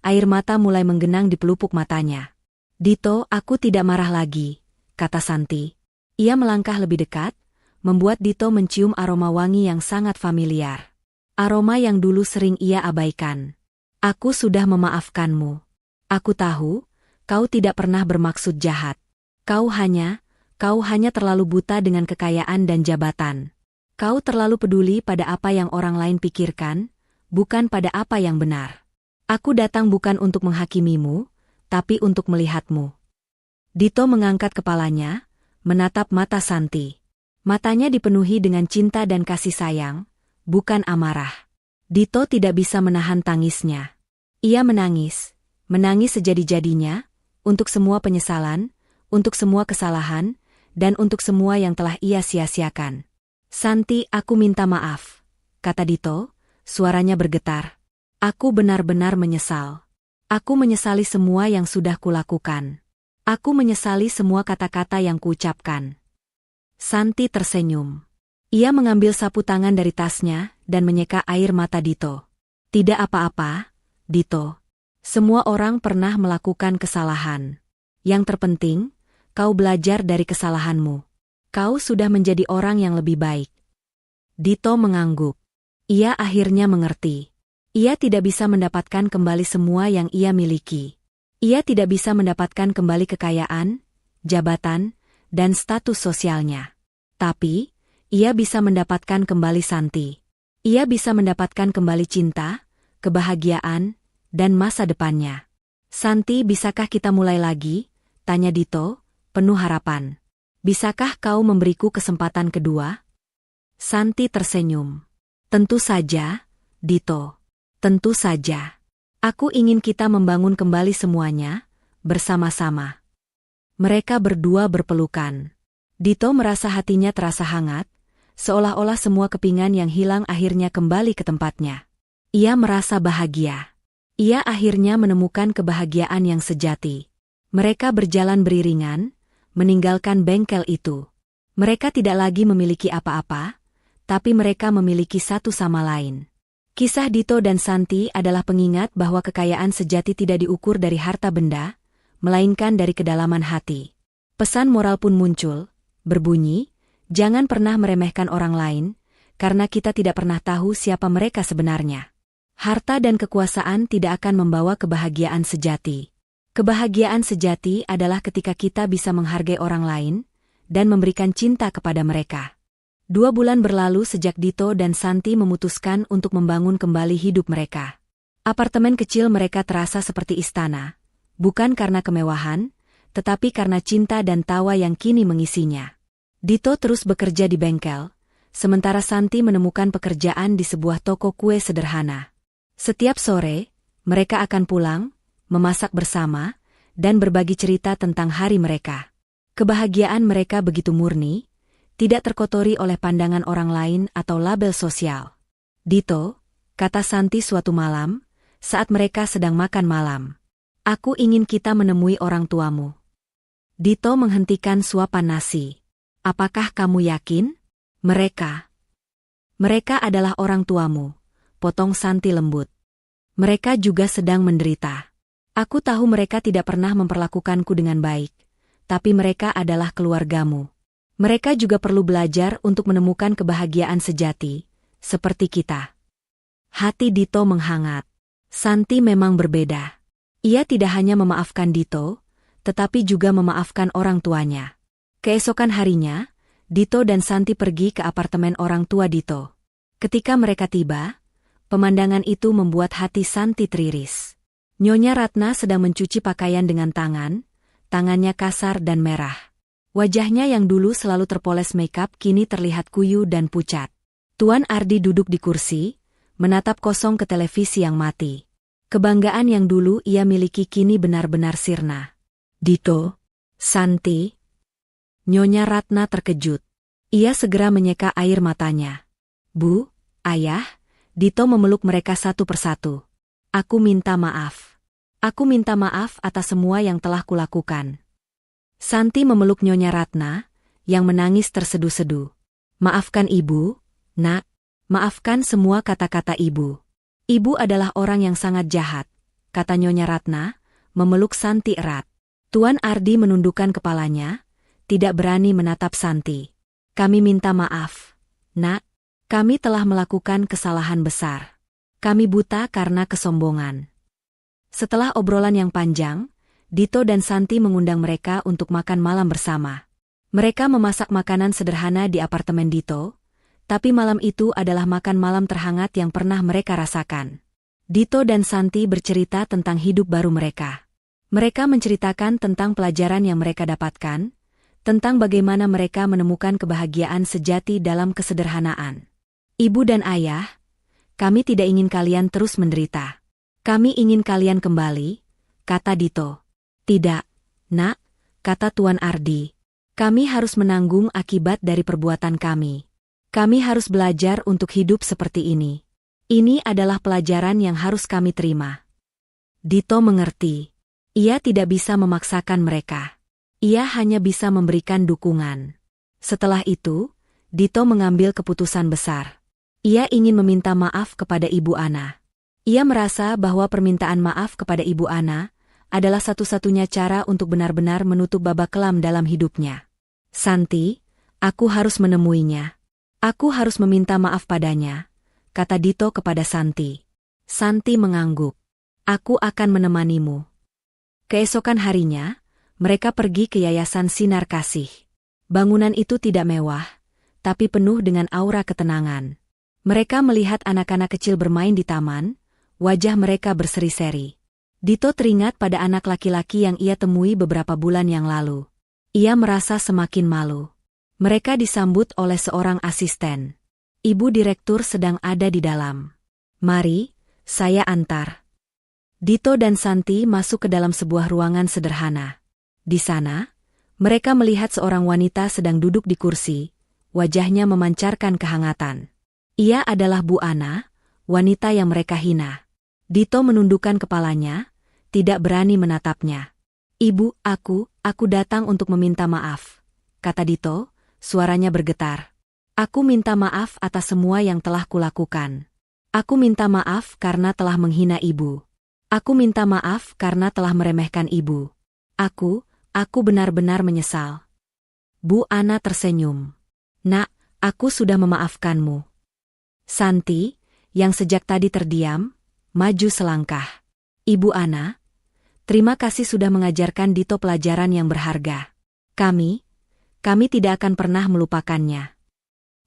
air mata mulai menggenang di pelupuk matanya. "Dito, aku tidak marah lagi," kata Santi. Ia melangkah lebih dekat, membuat Dito mencium aroma wangi yang sangat familiar. Aroma yang dulu sering ia abaikan. "Aku sudah memaafkanmu. Aku tahu, kau tidak pernah bermaksud jahat. Kau hanya terlalu buta dengan kekayaan dan jabatan. Kau terlalu peduli pada apa yang orang lain pikirkan, bukan pada apa yang benar. Aku datang bukan untuk menghakimimu, tapi untuk melihatmu." Dito mengangkat kepalanya, menatap mata Santi. Matanya dipenuhi dengan cinta dan kasih sayang, bukan amarah. Dito tidak bisa menahan tangisnya. Ia menangis sejadi-jadinya, untuk semua penyesalan, untuk semua kesalahan, dan untuk semua yang telah ia sia-siakan. "Santi, aku minta maaf," kata Dito, suaranya bergetar. "Aku benar-benar menyesal. Aku menyesali semua yang sudah kulakukan. Aku menyesali semua kata-kata yang kuucapkan." Santi tersenyum. Ia mengambil sapu tangan dari tasnya dan menyeka air mata Dito. "Tidak apa-apa, Dito. Semua orang pernah melakukan kesalahan. Yang terpenting, kau belajar dari kesalahanmu. Kau sudah menjadi orang yang lebih baik." Dito mengangguk. Ia akhirnya mengerti. Ia tidak bisa mendapatkan kembali semua yang ia miliki. Ia tidak bisa mendapatkan kembali kekayaan, jabatan, dan status sosialnya. Tapi, ia bisa mendapatkan kembali Santi. Ia bisa mendapatkan kembali cinta, kebahagiaan, dan masa depannya. "Santi, bisakah kita mulai lagi?" tanya Dito, penuh harapan. "Bisakah kau memberiku kesempatan kedua?" Santi tersenyum. "Tentu saja, Dito. Tentu saja. Aku ingin kita membangun kembali semuanya, bersama-sama." Mereka berdua berpelukan. Dito merasa hatinya terasa hangat, seolah-olah semua kepingan yang hilang akhirnya kembali ke tempatnya. Ia merasa bahagia. Ia akhirnya menemukan kebahagiaan yang sejati. Mereka berjalan beriringan, meninggalkan bengkel itu. Mereka tidak lagi memiliki apa-apa, tapi mereka memiliki satu sama lain. Kisah Dito dan Santi adalah pengingat bahwa kekayaan sejati tidak diukur dari harta benda, melainkan dari kedalaman hati. Pesan moral pun muncul, berbunyi, jangan pernah meremehkan orang lain, karena kita tidak pernah tahu siapa mereka sebenarnya. Harta dan kekuasaan tidak akan membawa kebahagiaan sejati. Kebahagiaan sejati adalah ketika kita bisa menghargai orang lain dan memberikan cinta kepada mereka. 2 bulan berlalu sejak Dito dan Santi memutuskan untuk membangun kembali hidup mereka. Apartemen kecil mereka terasa seperti istana, bukan karena kemewahan, tetapi karena cinta dan tawa yang kini mengisinya. Dito terus bekerja di bengkel, sementara Santi menemukan pekerjaan di sebuah toko kue sederhana. Setiap sore, mereka akan pulang, memasak bersama, dan berbagi cerita tentang hari mereka. Kebahagiaan mereka begitu murni, tidak terkotori oleh pandangan orang lain atau label sosial. Dito, kata Santi suatu malam, saat mereka sedang makan malam. Aku ingin kita menemui orang tuamu. Dito menghentikan suapan nasi. Apakah kamu yakin? Mereka adalah orang tuamu, potong Santi lembut. Mereka juga sedang menderita. Aku tahu mereka tidak pernah memperlakukanku dengan baik, tapi mereka adalah keluargamu. Mereka juga perlu belajar untuk menemukan kebahagiaan sejati, seperti kita. Hati Dito menghangat. Santi memang berbeda. Ia tidak hanya memaafkan Dito, tetapi juga memaafkan orang tuanya. Keesokan harinya, Dito dan Santi pergi ke apartemen orang tua Dito. Ketika mereka tiba, pemandangan itu membuat hati Santi teriris. Nyonya Ratna sedang mencuci pakaian dengan tangannya kasar dan merah. Wajahnya yang dulu selalu terpoles makeup kini terlihat kuyu dan pucat. Tuan Ardi duduk di kursi, menatap kosong ke televisi yang mati. Kebanggaan yang dulu ia miliki kini benar-benar sirna. Dito, Santi. Nyonya Ratna terkejut. Ia segera menyeka air matanya. Bu, Ayah, Dito memeluk mereka satu persatu. Aku minta maaf. Aku minta maaf atas semua yang telah kulakukan. Santi memeluk Nyonya Ratna, yang menangis terseduh-seduh. Maafkan ibu, nak. Maafkan semua kata-kata ibu. Ibu adalah orang yang sangat jahat, kata Nyonya Ratna, memeluk Santi erat. Tuan Ardi menundukkan kepalanya, tidak berani menatap Santi. Kami minta maaf, nak. Kami telah melakukan kesalahan besar. Kami buta karena kesombongan. Setelah obrolan yang panjang, Dito dan Santi mengundang mereka untuk makan malam bersama. Mereka memasak makanan sederhana di apartemen Dito, tapi malam itu adalah makan malam terhangat yang pernah mereka rasakan. Dito dan Santi bercerita tentang hidup baru mereka. Mereka menceritakan tentang pelajaran yang mereka dapatkan, tentang bagaimana mereka menemukan kebahagiaan sejati dalam kesederhanaan. Ibu dan ayah, kami tidak ingin kalian terus menderita. Kami ingin kalian kembali, kata Dito. Tidak, nak, kata Tuan Ardi. Kami harus menanggung akibat dari perbuatan kami. Kami harus belajar untuk hidup seperti ini. Ini adalah pelajaran yang harus kami terima. Dito mengerti. Ia tidak bisa memaksakan mereka. Ia hanya bisa memberikan dukungan. Setelah itu, Dito mengambil keputusan besar. Ia ingin meminta maaf kepada Ibu Ana. Ia merasa bahwa permintaan maaf kepada Ibu Ana adalah satu-satunya cara untuk benar-benar menutup babak kelam dalam hidupnya. Santi, aku harus menemuinya. Aku harus meminta maaf padanya, kata Dito kepada Santi. Santi mengangguk. Aku akan menemanimu. Keesokan harinya, mereka pergi ke Yayasan Sinar Kasih. Bangunan itu tidak mewah, tapi penuh dengan aura ketenangan. Mereka melihat anak-anak kecil bermain di taman, wajah mereka berseri-seri. Dito teringat pada anak laki-laki yang ia temui beberapa bulan yang lalu. Ia merasa semakin malu. Mereka disambut oleh seorang asisten. Ibu direktur sedang ada di dalam. Mari, saya antar. Dito dan Santi masuk ke dalam sebuah ruangan sederhana. Di sana, mereka melihat seorang wanita sedang duduk di kursi, wajahnya memancarkan kehangatan. Ia adalah Bu Ana, wanita yang mereka hina. Dito menundukkan kepalanya, tidak berani menatapnya. Ibu, aku datang untuk meminta maaf, kata Dito, suaranya bergetar. Aku minta maaf atas semua yang telah kulakukan. Aku minta maaf karena telah menghina ibu. Aku minta maaf karena telah meremehkan ibu. Aku benar-benar menyesal. Bu Ana tersenyum. Nak, aku sudah memaafkanmu. Santi, yang sejak tadi terdiam, maju selangkah. Ibu Ana, Terima kasih sudah mengajarkan Dito pelajaran yang berharga. Kami tidak akan pernah melupakannya.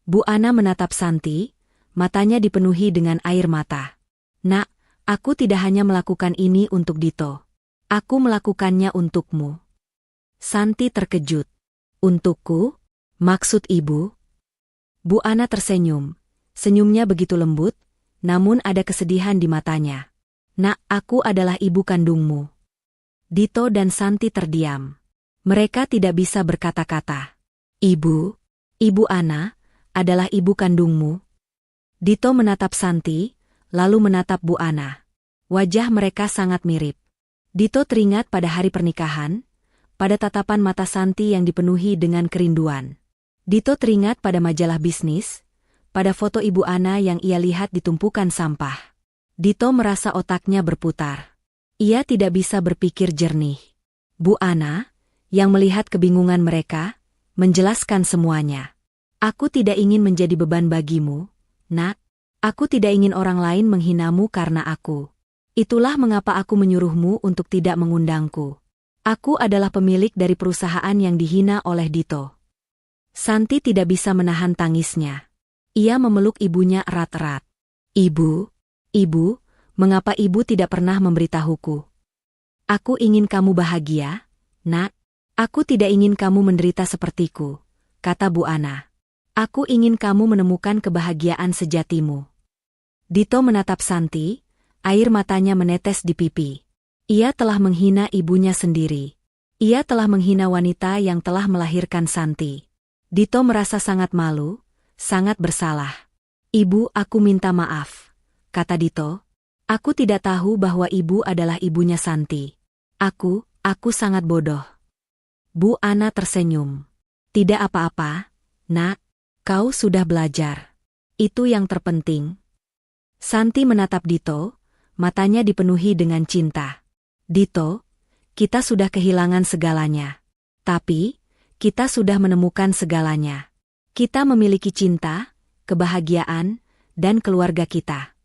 Bu Ana menatap Santi, matanya dipenuhi dengan air mata. Nak, aku tidak hanya melakukan ini untuk Dito. Aku melakukannya untukmu. Santi terkejut. Untukku? Maksud ibu? Bu Ana tersenyum. Senyumnya begitu lembut, namun ada kesedihan di matanya. Nak, aku adalah ibu kandungmu. Dito dan Santi terdiam. Mereka tidak bisa berkata-kata. Ibu Ana, adalah ibu kandungmu? Dito menatap Santi, lalu menatap Bu Ana. Wajah mereka sangat mirip. Dito teringat pada hari pernikahan, pada tatapan mata Santi yang dipenuhi dengan kerinduan. Dito teringat pada majalah bisnis, pada foto Ibu Ana yang ia lihat di tumpukan sampah. Dito merasa otaknya berputar. Ia tidak bisa berpikir jernih. Bu Ana, yang melihat kebingungan mereka, menjelaskan semuanya. Aku tidak ingin menjadi beban bagimu, Nak. Aku tidak ingin orang lain menghinamu karena aku. Itulah mengapa aku menyuruhmu untuk tidak mengundangku. Aku adalah pemilik dari perusahaan yang dihina oleh Dito. Santi tidak bisa menahan tangisnya. Ia memeluk ibunya erat-erat. Ibu, mengapa ibu tidak pernah memberitahuku? Aku ingin kamu bahagia, Nak. Aku tidak ingin kamu menderita sepertiku, kata Bu Ana. Aku ingin kamu menemukan kebahagiaan sejatimu. Dito menatap Santi, air matanya menetes di pipi. Ia telah menghina ibunya sendiri. Ia telah menghina wanita yang telah melahirkan Santi. Dito merasa sangat malu, sangat bersalah. Ibu, aku minta maaf, kata Dito. Aku tidak tahu bahwa ibu adalah ibunya Santi. Aku sangat bodoh. Bu Ana tersenyum. Tidak apa-apa, Nak. Kau sudah belajar. Itu yang terpenting. Santi menatap Dito, matanya dipenuhi dengan cinta. Dito, kita sudah kehilangan segalanya. Tapi, kita sudah menemukan segalanya. Kita memiliki cinta, kebahagiaan, dan keluarga kita.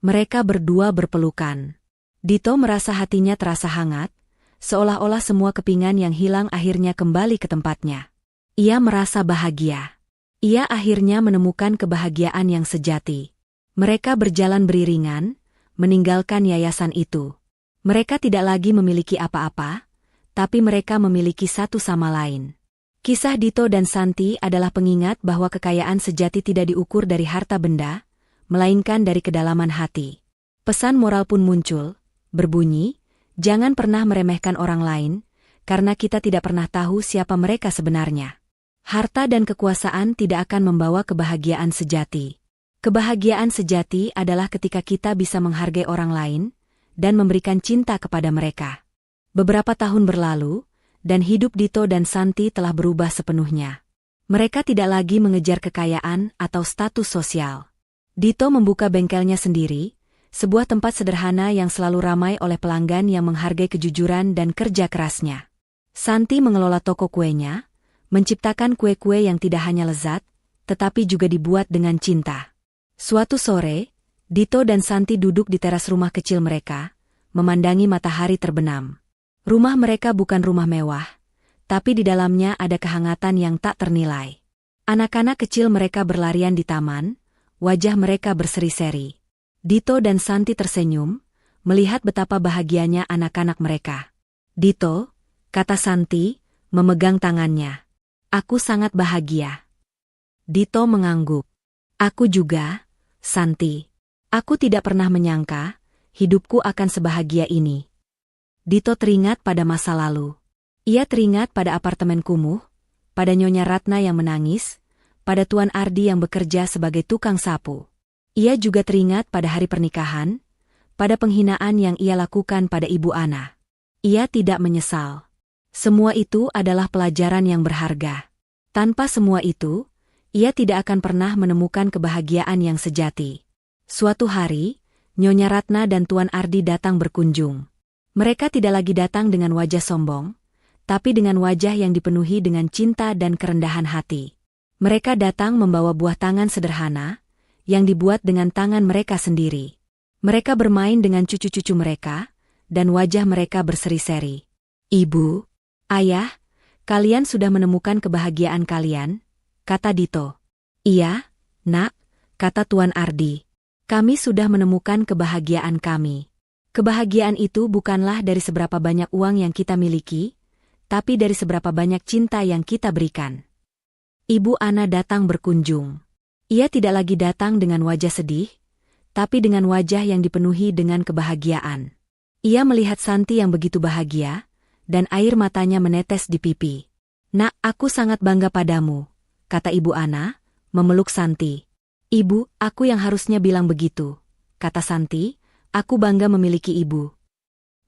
Mereka berdua berpelukan. Dito merasa hatinya terasa hangat, seolah-olah semua kepingan yang hilang akhirnya kembali ke tempatnya. Ia merasa bahagia. Ia akhirnya menemukan kebahagiaan yang sejati. Mereka berjalan beriringan, meninggalkan yayasan itu. Mereka tidak lagi memiliki apa-apa, tapi mereka memiliki satu sama lain. Kisah Dito dan Santi adalah pengingat bahwa kekayaan sejati tidak diukur dari harta benda, melainkan dari kedalaman hati. Pesan moral pun muncul, berbunyi, jangan pernah meremehkan orang lain, karena kita tidak pernah tahu siapa mereka sebenarnya. Harta dan kekuasaan tidak akan membawa kebahagiaan sejati. Kebahagiaan sejati adalah ketika kita bisa menghargai orang lain, dan memberikan cinta kepada mereka. Beberapa tahun berlalu, dan hidup Dito dan Santi telah berubah sepenuhnya. Mereka tidak lagi mengejar kekayaan atau status sosial. Dito membuka bengkelnya sendiri, sebuah tempat sederhana yang selalu ramai oleh pelanggan yang menghargai kejujuran dan kerja kerasnya. Santi mengelola toko kuenya, menciptakan kue-kue yang tidak hanya lezat, tetapi juga dibuat dengan cinta. Suatu sore, Dito dan Santi duduk di teras rumah kecil mereka, memandangi matahari terbenam. Rumah mereka bukan rumah mewah, tapi di dalamnya ada kehangatan yang tak ternilai. Anak-anak kecil mereka berlarian di taman, wajah mereka berseri-seri. Dito dan Santi tersenyum, melihat betapa bahagianya anak-anak mereka. Dito, kata Santi, memegang tangannya. Aku sangat bahagia. Dito mengangguk. Aku juga, Santi. Aku tidak pernah menyangka, hidupku akan sebahagia ini. Dito teringat pada masa lalu. Ia teringat pada apartemen kumuh, pada Nyonya Ratna yang menangis, pada Tuan Ardi yang bekerja sebagai tukang sapu. Ia juga teringat pada hari pernikahan, pada penghinaan yang ia lakukan pada Ibu Ana. Ia tidak menyesal. Semua itu adalah pelajaran yang berharga. Tanpa semua itu, ia tidak akan pernah menemukan kebahagiaan yang sejati. Suatu hari, Nyonya Ratna dan Tuan Ardi datang berkunjung. Mereka tidak lagi datang dengan wajah sombong, tapi dengan wajah yang dipenuhi dengan cinta dan kerendahan hati. Mereka datang membawa buah tangan sederhana, yang dibuat dengan tangan mereka sendiri. Mereka bermain dengan cucu-cucu mereka, dan wajah mereka berseri-seri. "Ibu, Ayah, kalian sudah menemukan kebahagiaan kalian?" kata Dito. "Iya, Nak," kata Tuan Ardi. "Kami sudah menemukan kebahagiaan kami. Kebahagiaan itu bukanlah dari seberapa banyak uang yang kita miliki, tapi dari seberapa banyak cinta yang kita berikan." Ibu Ana datang berkunjung. Ia tidak lagi datang dengan wajah sedih, tapi dengan wajah yang dipenuhi dengan kebahagiaan. Ia melihat Santi yang begitu bahagia, dan air matanya menetes di pipi. "Nak, aku sangat bangga padamu," kata Ibu Ana, memeluk Santi. "Ibu, aku yang harusnya bilang begitu," kata Santi, "aku bangga memiliki ibu."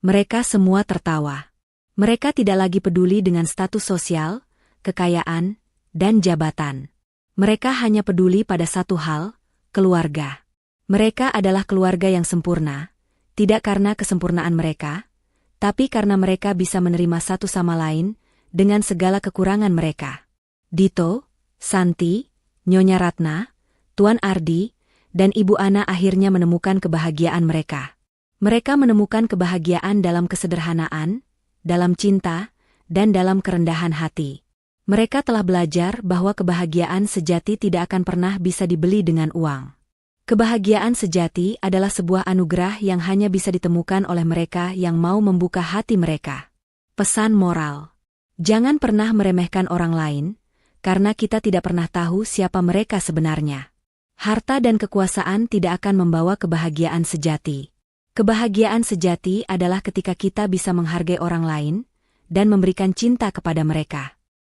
Mereka semua tertawa. Mereka tidak lagi peduli dengan status sosial, kekayaan, dan jabatan. Mereka hanya peduli pada satu hal, keluarga. Mereka adalah keluarga yang sempurna, tidak karena kesempurnaan mereka, tapi karena mereka bisa menerima satu sama lain dengan segala kekurangan mereka. Dito, Santi, Nyonya Ratna, Tuan Ardi, dan Ibu Ana akhirnya menemukan kebahagiaan mereka. Mereka menemukan kebahagiaan dalam kesederhanaan, dalam cinta, dan dalam kerendahan hati. Mereka telah belajar bahwa kebahagiaan sejati tidak akan pernah bisa dibeli dengan uang. Kebahagiaan sejati adalah sebuah anugerah yang hanya bisa ditemukan oleh mereka yang mau membuka hati mereka. Pesan moral: jangan pernah meremehkan orang lain, karena kita tidak pernah tahu siapa mereka sebenarnya. Harta dan kekuasaan tidak akan membawa kebahagiaan sejati. Kebahagiaan sejati adalah ketika kita bisa menghargai orang lain dan memberikan cinta kepada mereka.